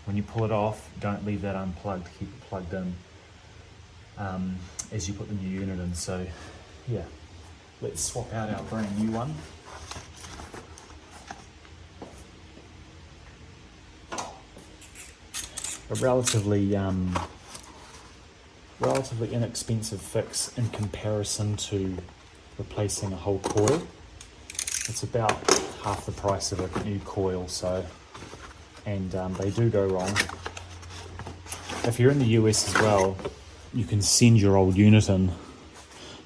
when you pull it off, don't leave that unplugged, keep it plugged in as you put the new unit in. So yeah, let's swap out our brand new one. A relatively inexpensive fix in comparison to replacing a whole coil. It's about half the price of a new coil, so, and they do go wrong. If you're in the US as well, you can send your old unit in.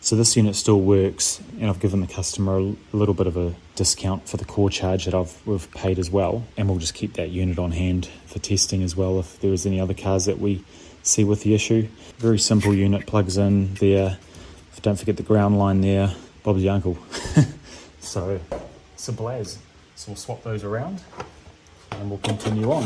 So this unit still works, and I've given the customer a little bit of a discount for the core charge that we've paid as well, and we'll just keep that unit on hand for testing as well if there is any other cars that we see with the issue. Very simple unit, plugs in there. Don't forget the ground line there. Bob's your uncle. So simple as. So we'll swap those around and we'll continue on.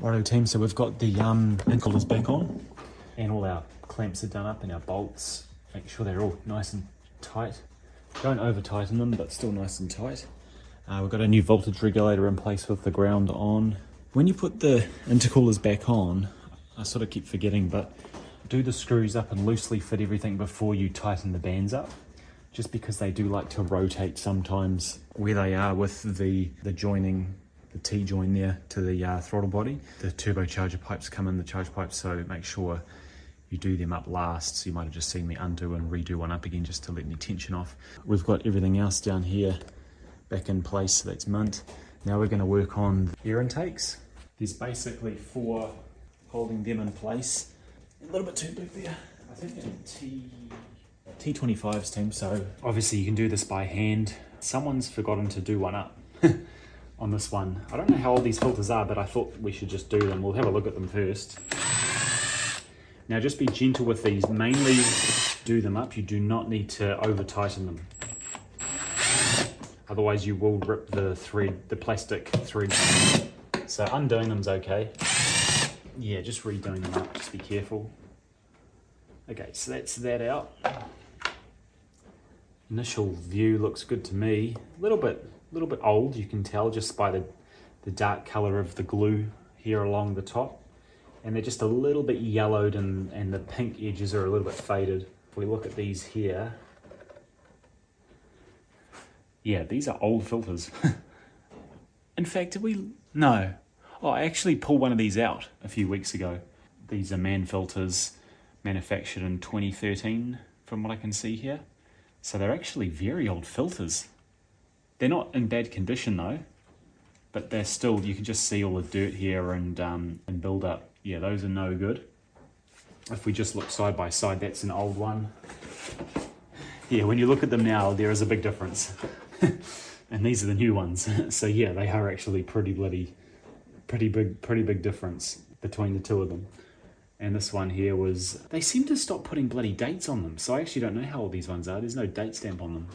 Righto team, so we've got the intercoolers back on and all our clamps are done up and our bolts. Make sure they're all nice and tight. Don't over tighten them, but still nice and tight. We've got a new voltage regulator in place with the ground on. When you put the intercoolers back on, I sort of keep forgetting, but do the screws up and loosely fit everything before you tighten the bands up, just because they do like to rotate sometimes where they are with the joining, the T-join there to the throttle body. The turbocharger pipes come in the charge pipes, so make sure you do them up last. So you might have just seen me undo and redo one up again just to let any tension off. We've got everything else down here back in place, so that's mint. Now we're going to work on the air intakes. There's basically 4 holding them in place. A little bit too big there. I think they're T25's team, so obviously you can do this by hand. Someone's forgotten to do one up on this one. I don't know how old these filters are, but I thought we should just do them. We'll have a look at them first. Now just be gentle with these. Mainly do them up. You do not need to over tighten them. Otherwise you will rip the thread, the plastic thread. So undoing them is okay. yeah, just redoing them up, just be careful. Okay, so that's that out. Initial view looks good to me. A little bit old, you can tell just by the dark color of the glue here along the top. And they're just a little bit yellowed and the pink edges are a little bit faded. If we look at these here, yeah, these are old filters. In fact, no. Oh, I actually pulled one of these out a few weeks ago. These are MAN filters, manufactured in 2013, from what I can see here. So they're actually very old filters. They're not in bad condition though, but they're still, you can just see all the dirt here and build up. Yeah, those are no good. If we just look side by side, that's an old one. Yeah, when you look at them now, there is a big difference. And these are the new ones. So yeah, they are actually pretty big difference between the two of them. And this one here was, they seem to stop putting bloody dates on them. So I actually don't know how old these ones are. There's no date stamp on them.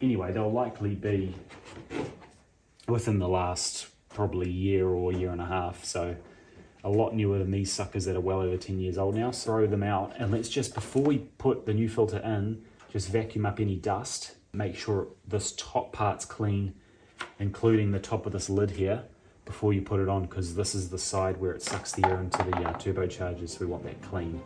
Anyway, they'll likely be within the last probably year or year and a half. So a lot newer than these suckers that are well over 10 years old now. Throw them out and let's just, before we put the new filter in, just vacuum up any dust. Make sure this top part's clean, including the top of this lid here, before you put it on, because this is the side where it sucks the air into the turbochargers, so we want that clean.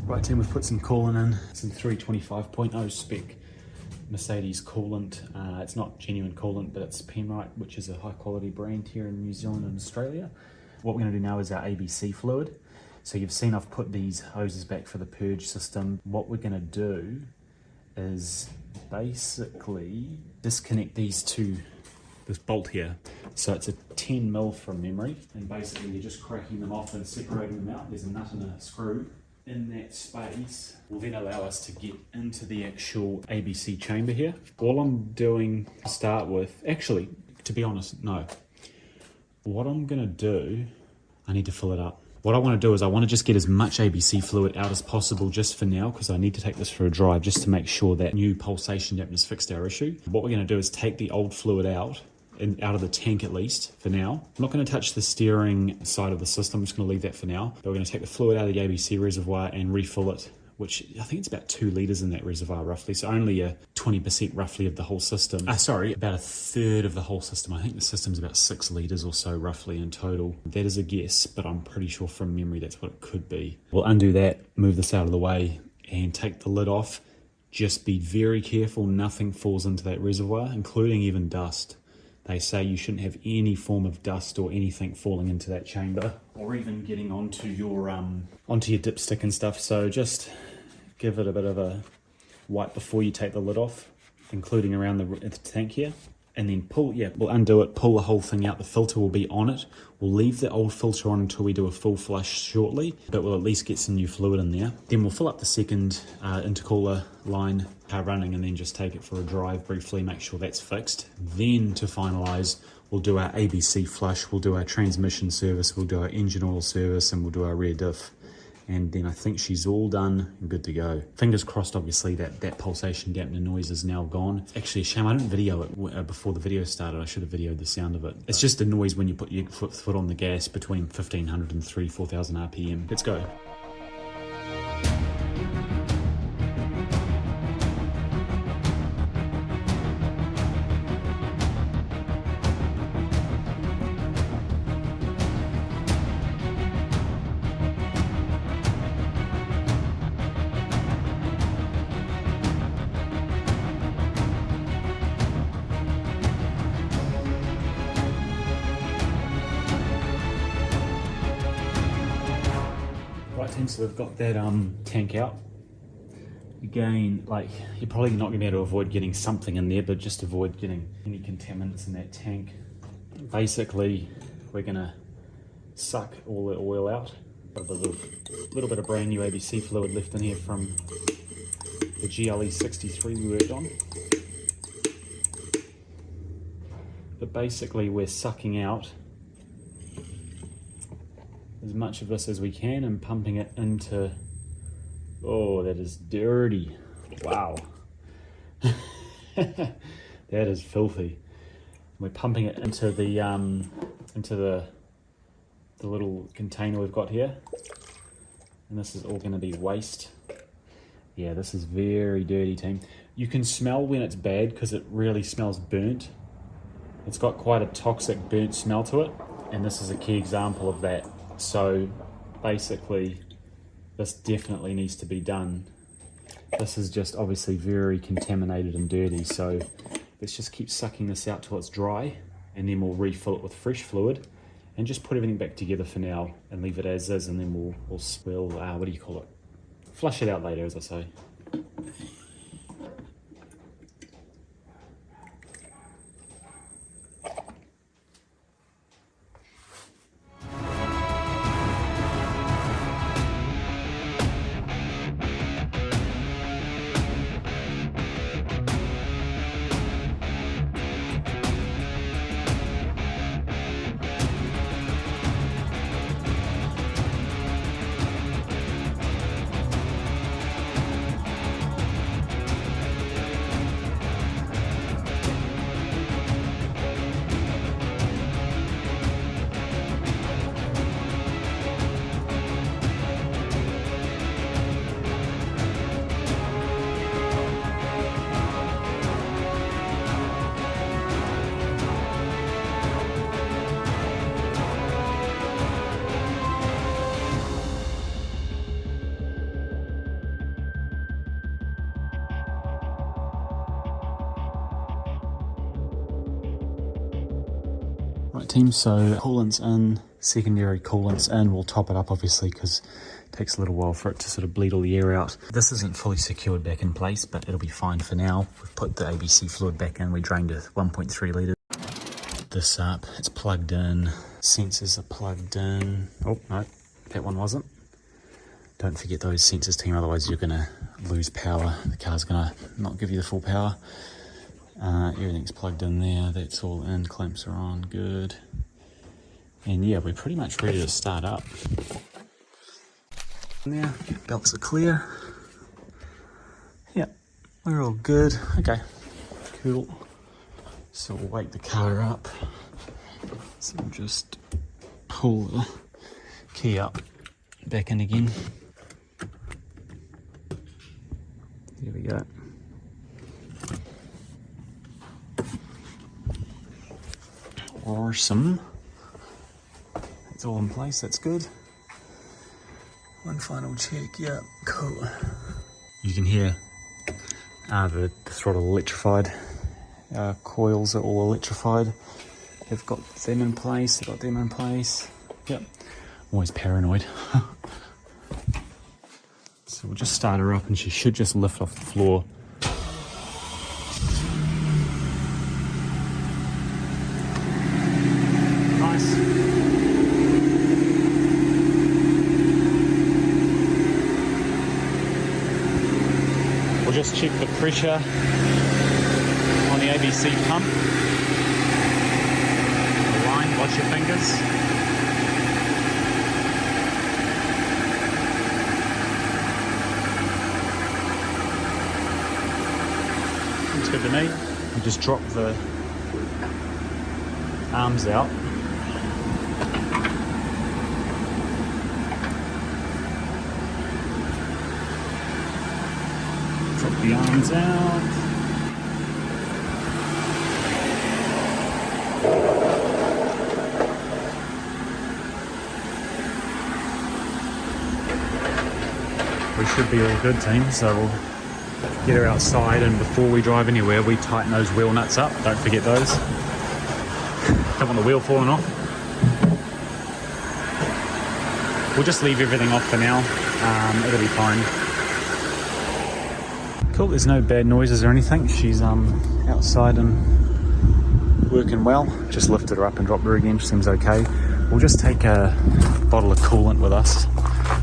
Right team, we've put some coolant in, some 325.0 spec Mercedes coolant. It's not genuine coolant, but it's Penrite, which is a high quality brand here in New Zealand and Australia. What we're going to do now is our ABC fluid. So you've seen I've put these hoses back for the purge system. What we're going to do is basically disconnect these two, this bolt here. So it's a 10 mil from memory, and basically you're just cracking them off and separating them out. There's a nut and a screw. In that space will then allow us to get into the actual ABC chamber here. All I'm doing to start with, actually, to be honest, no. What I'm gonna do, I need to fill it up. What I wanna do is I wanna just get as much ABC fluid out as possible just for now, because I need to take this for a drive just to make sure that new pulsation dampeners fixed our issue. What we're gonna do is take the old fluid out of the tank, at least for now. I'm not going to touch the steering side of the system, I'm just going to leave that for now. But we're going to take the fluid out of the ABC reservoir and refill it, which I think it's about 2 litres in that reservoir roughly, so only a 20% roughly of the whole system. Sorry, about a third of the whole system. I think the system's about 6 litres or so roughly in total. That is a guess, but I'm pretty sure from memory that's what it could be. We'll undo that, move this out of the way, and take the lid off. Just be very careful nothing falls into that reservoir, including even dust. They say you shouldn't have any form of dust or anything falling into that chamber, or even getting onto your dipstick and stuff. So just give it a bit of a wipe before you take the lid off, including around the tank here. and then we'll undo it, pull the whole thing out. The filter will be on it. We'll leave the old filter on until we do a full flush shortly, but we'll at least get some new fluid in there. Then we'll fill up the second intercooler line, running, and then just take it for a drive briefly, make sure that's fixed. Then to finalize, we'll do our ABC flush, we'll do our transmission service, we'll do our engine oil service, and we'll do our rear diff. And then I think she's all done and good to go. Fingers crossed, obviously, that pulsation dampener noise is now gone. It's actually a shame I didn't video it before the video started. I should have videoed the sound of it. It's just the noise when you put your foot on the gas between 1500 and 4,000 RPM. Let's go. So we've got that tank out. Again, like, you're probably not going to be able to avoid getting something in there, but just avoid getting any contaminants in that tank. Basically, we're going to suck all the oil out. Got a little bit of brand new ABC fluid left in here from the GLE 63 we worked on. But basically, we're sucking out as much of this as we can and pumping it into, oh, that is dirty. Wow. That is filthy. We're pumping it into the little container we've got here. And this is all going to be waste. Yeah, this is very dirty, team. You can smell when it's bad because it really smells burnt. It's got quite a toxic burnt smell to it. And this is a key example of that. So basically, this definitely needs to be done. This is just obviously very contaminated and dirty, so let's just keep sucking this out till it's dry, and then we'll refill it with fresh fluid and just put everything back together for now and leave it as is, and then we'll what do you call it? Flush it out later, as I say. Right team, so coolant's in, secondary coolant's in. We'll top it up obviously because it takes a little while for it to sort of bleed all the air out. This isn't fully secured back in place, but it'll be fine for now. We've put the ABC fluid back in, we drained it 1.3 litres. This up, it's plugged in, sensors are plugged in. Oh no, that one wasn't. Don't forget those sensors team, otherwise you're gonna lose power. The car's gonna not give you the full power. Everything's plugged in there, that's all in, clamps are on, good. And yeah, we're pretty much ready to start up. There, belts are clear. Yep, we're all good. Okay, cool. So we'll wake the car up. So we'll just pull the key up, back in again. There we go. Awesome. It's all in place, that's good. One final check, yeah, cool. You can hear the throttle electrified. Coils are all electrified. They've got them in place, they've got them in place. Yep, always paranoid. So we'll just start her up and she should just lift off the floor. pressure on the ABC pump. The line, watch your fingers. Looks good to me. You just drop the arms out. Drop the arms out. We should be all good, team, so we'll get her outside, and before we drive anywhere we tighten those wheel nuts up. Don't forget those. Don't want the wheel falling off. We'll just leave everything off for now. It'll be fine. Cool, there's no bad noises or anything. She's outside and working well. Just lifted her up and dropped her again. She seems okay. We'll just take a bottle of coolant with us,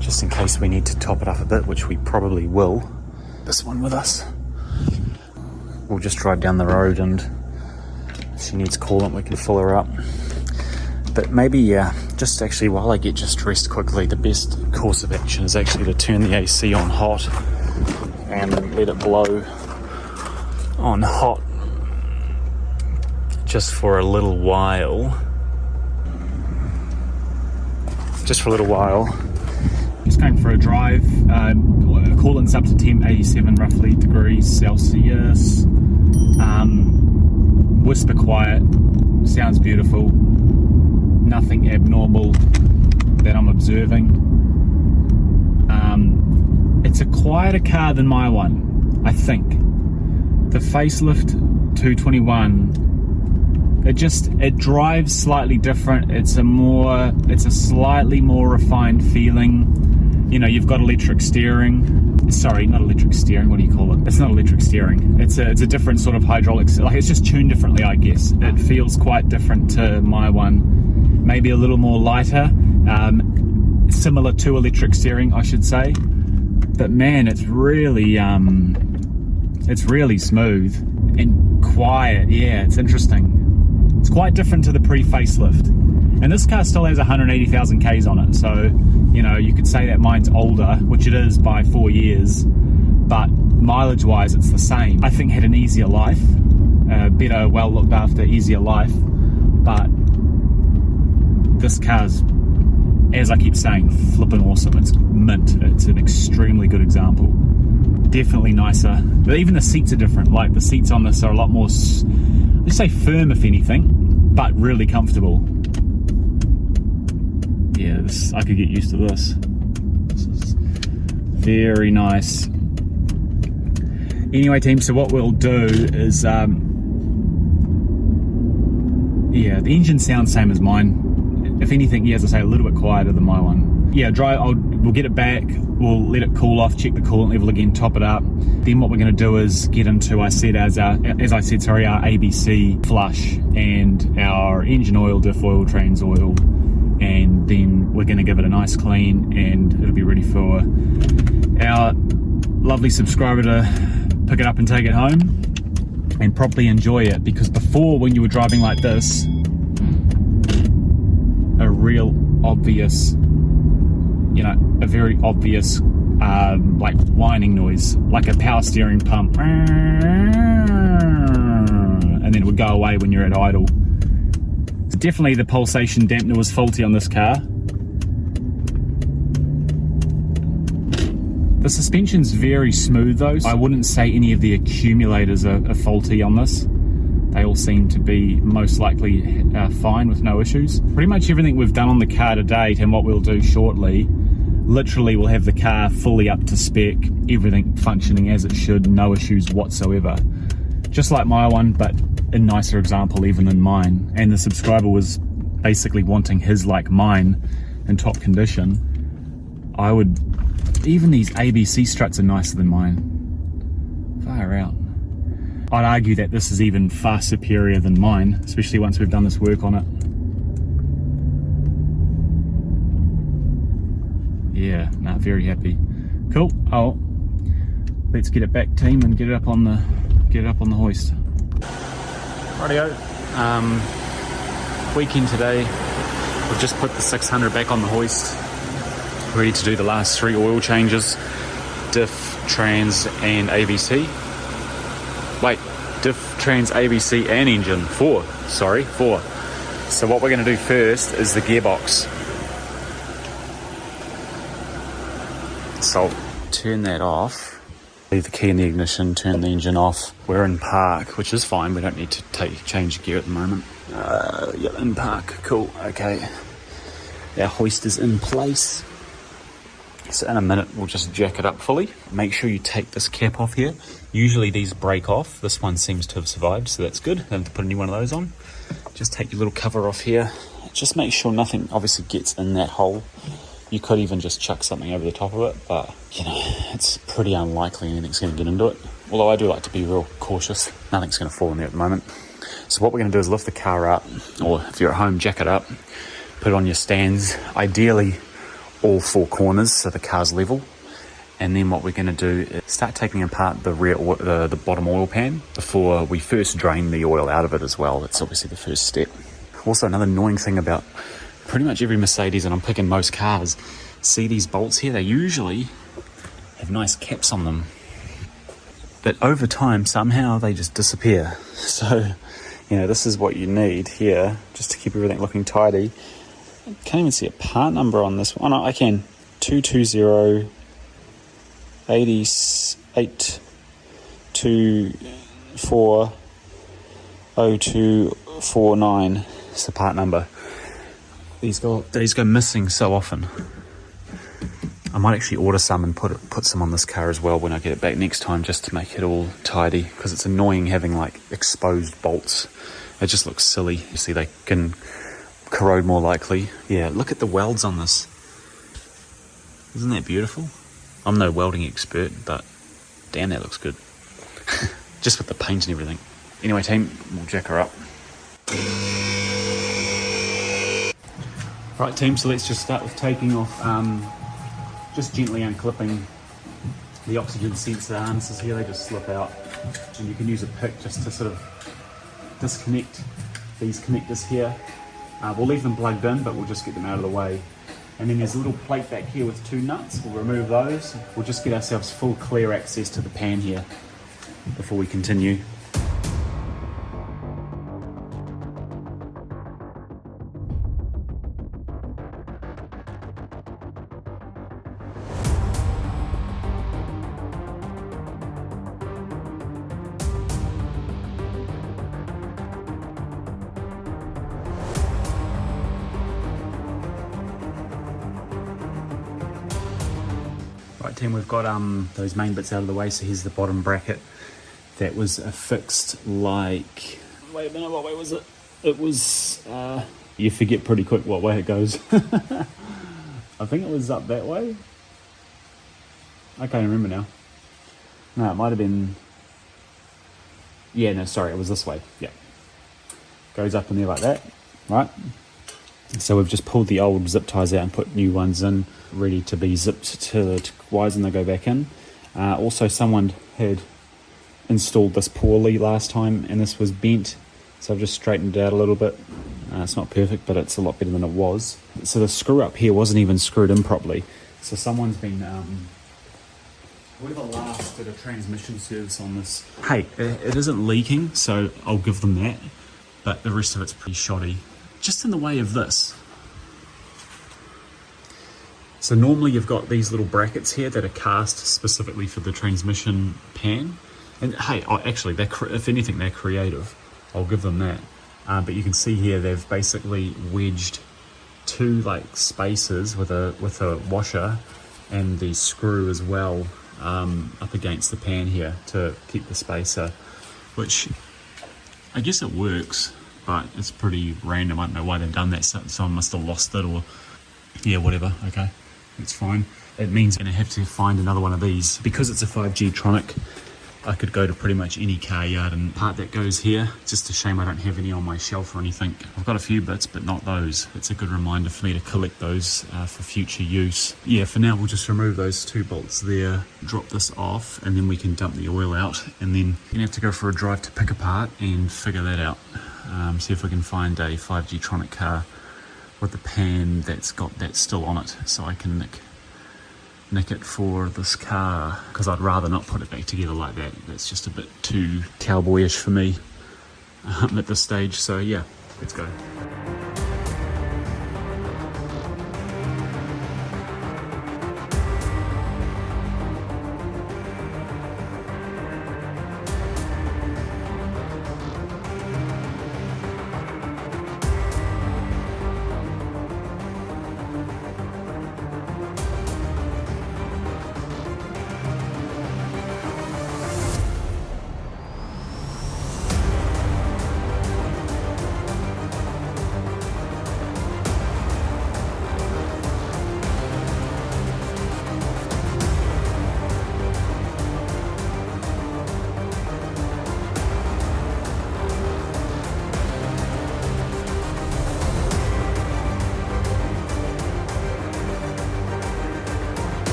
just in case we need to top it up a bit, which we probably will. This one with us. We'll just drive down the road, and if she needs coolant we can fill her up. But maybe, just actually while I get just dressed quickly, the best course of action is actually to turn the AC on hot and let it blow on hot just for a little while. Just for a little while. Just going for a drive. Coolant's up to temp 87 roughly degrees Celsius. Whisper quiet. Sounds beautiful. Nothing abnormal that I'm observing. It's a quieter car than my one, I think. The Facelift 221, it drives slightly different. It's a slightly more refined feeling. You know, you've got electric steering. Sorry, not electric steering, what do you call it? It's not electric steering. It's a different sort of hydraulic, like it's just tuned differently, I guess. It feels quite different to my one. Maybe a little more lighter, similar to electric steering, I should say. But man, it's really smooth and quiet. Yeah, it's interesting. It's quite different to the pre-facelift. And this car still has 180,000 Ks on it, so you know, you could say that mine's older, which it is by 4 years, but mileage wise it's the same. I think had an easier life, better, well looked after, easier life, but this car's, as I keep saying, flipping awesome. It's mint. It's an extremely good example. Definitely nicer, but even the seats are different. Like the seats on this are a lot more, let's say firm if anything, but really comfortable. Yeah, I could get used to this. This is very nice. Anyway, team, so what we'll do is, yeah, the engine sounds same as mine. If anything, yeah, as I say, a little bit quieter than my one. Yeah, we'll get it back, we'll let it cool off, check the coolant level again, top it up. Then what we're going to do is get into, our ABC flush and our engine oil, diff oil, trans oil, and then we're going to give it a nice clean, and it'll be ready for our lovely subscriber to pick it up and take it home and properly enjoy it. Because before, when you were driving like this, a real obvious, you know, a very obvious like whining noise, like a power steering pump, and then it would go away when you're at idle. So definitely the pulsation dampener was faulty on this car. The suspension's very smooth though. I wouldn't say any of the accumulators are faulty on this. They all seem to be most likely fine with no issues. Pretty much everything we've done on the car to date, and what we'll do shortly, literally we'll have the car fully up to spec, everything functioning as it should, no issues whatsoever. Just like my one, but a nicer example even than mine. And the subscriber was basically wanting his like mine in top condition. Even these ABC struts are nicer than mine. Far out. I'd argue that this is even far superior than mine, especially once we've done this work on it. Yeah, very happy. Cool. I'll let's get it back, team, and get it up on the hoist. Rightio. Weekend today. We've just put the 600 back on the hoist, ready to do the last 3 oil changes: diff, trans, and ABC. Wait, diff, trans, ABC, and engine. 4. Sorry, 4. So what we're going to do first is the gearbox. So I'll turn that off. Leave the key in the ignition, turn the engine off. We're in park, which is fine. We don't need to change gear at the moment. Yeah, in park. Cool. Okay. Our hoist is in place. So in a minute, we'll just jack it up fully. Make sure you take this cap off here. Usually these break off. This one seems to have survived, so that's good. Don't have to put a new one of those on. Just take your little cover off here. Just make sure nothing obviously gets in that hole. You could even just chuck something over the top of it, but you know, it's pretty unlikely anything's going to get into it. Although I do like to be real cautious. Nothing's going to fall in there at the moment. So what we're going to do is lift the car up, or if you're at home, jack it up, put it on your stands, ideally all 4 corners so the car's level. And then what we're going to do is start taking apart the the bottom oil pan before we first drain the oil out of it as well. That's obviously the first step. Also, another annoying thing about pretty much every Mercedes, and I'm picking most cars, see these bolts here? They usually have nice caps on them, but over time somehow they just disappear. So, you know, this is what you need here just to keep everything looking tidy. I can't even see a part number on this one. Oh, no, I can. 220 88 24 0249. It's the part number. These go missing so often. I might actually order some and put some on this car as well when I get it back next time, just to make it all tidy, because it's annoying having like exposed bolts. It just looks silly. You see, they can corrode more likely. Yeah, look at the welds on this. Isn't that beautiful? I'm no welding expert, but damn, that looks good. Just with the paint and everything. Anyway, team, we'll jack her up. Right, team, so let's just start with taking off, just gently unclipping the oxygen sensor harnesses here. They just slip out, and you can use a pick just to sort of disconnect these connectors here. We'll leave them plugged in, but we'll just get them out of the way. And then there's a little plate back here with 2 nuts. We'll remove those. We'll just get ourselves full clear access to the pan here before we continue. Right, team, we've got those main bits out of the way. So here's the bottom bracket that was affixed like, wait a minute, what way was it? It was, you forget pretty quick what way it goes. I think it was up that way. I can't remember now. No, it might have been, yeah, no, sorry, it was this way. Yeah, goes up in there like that, right? So we've just pulled the old zip ties out and put new ones in, ready to be zipped to the wires, and they go back in. Also, someone had installed this poorly last time, and this was bent, so I've just straightened it out a little bit. It's not perfect, but it's a lot better than it was. So the screw up here wasn't even screwed in properly. So someone's been, whoever last did a transmission service on this. Hey, it isn't leaking, so I'll give them that, but the rest of it's pretty shoddy. Just in the way of this. So normally you've got these little brackets here that are cast specifically for the transmission pan. And hey, actually, if anything, they're creative. I'll give them that. But you can see here they've basically wedged 2 like spaces with a washer and the screw as well up against the pan here to keep the spacer, which I guess it works. But it's pretty random. I don't know why they've done that. Someone must have lost it, or yeah, whatever. Okay, it's fine. It means I'm going to have to find another one of these. Because it's a 5G Tronic I could go to pretty much any car yard and part that goes here. It's just a shame I don't have any on my shelf or anything. I've got a few bits, but not those. It's a good reminder for me to collect those for future use. Yeah, for now we'll just remove those 2 bolts there, drop this off, and then we can dump the oil out. And then you're gonna have to go for a drive to pick apart and figure that out. See if we can find a 5G Tronic car with the pan that's got that still on it, so I can nick it for this car, because I'd rather not put it back together like that. That's just a bit too cowboyish for me at this stage. So yeah, let's go.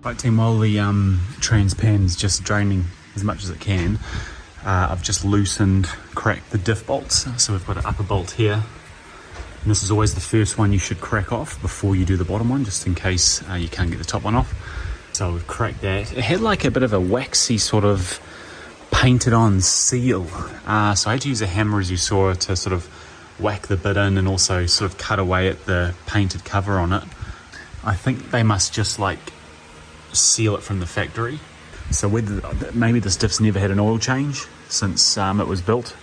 Right team, while the transpan's just draining as much as it can, I've just cracked the diff bolts. So we've got an upper bolt here, and this is always the first one you should crack off before you do the bottom one, just in case you can't get the top one off. So we've cracked that. It had like a bit of a waxy sort of painted on seal, so I had to use a hammer, as you saw, to sort of whack the bit in and also sort of cut away at the painted cover on it. I think they must just like seal it from the factory. So whether maybe this diff's never had an oil change since it was built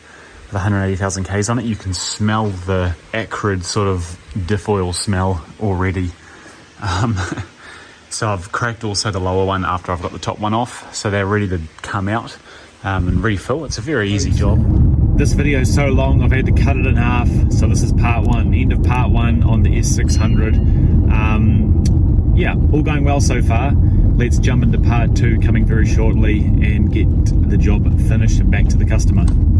with 180,000 Ks on it. You can smell the acrid sort of diff oil smell already. So I've cracked also the lower one after I've got the top one off, so they're ready to come out and refill. It's a very easy job. This video is so long I've had to cut it in half, so this is part 1, end of part 1 on the S600. Yeah, all going well so far. Let's jump into part 2 coming very shortly and get the job finished and back to the customer.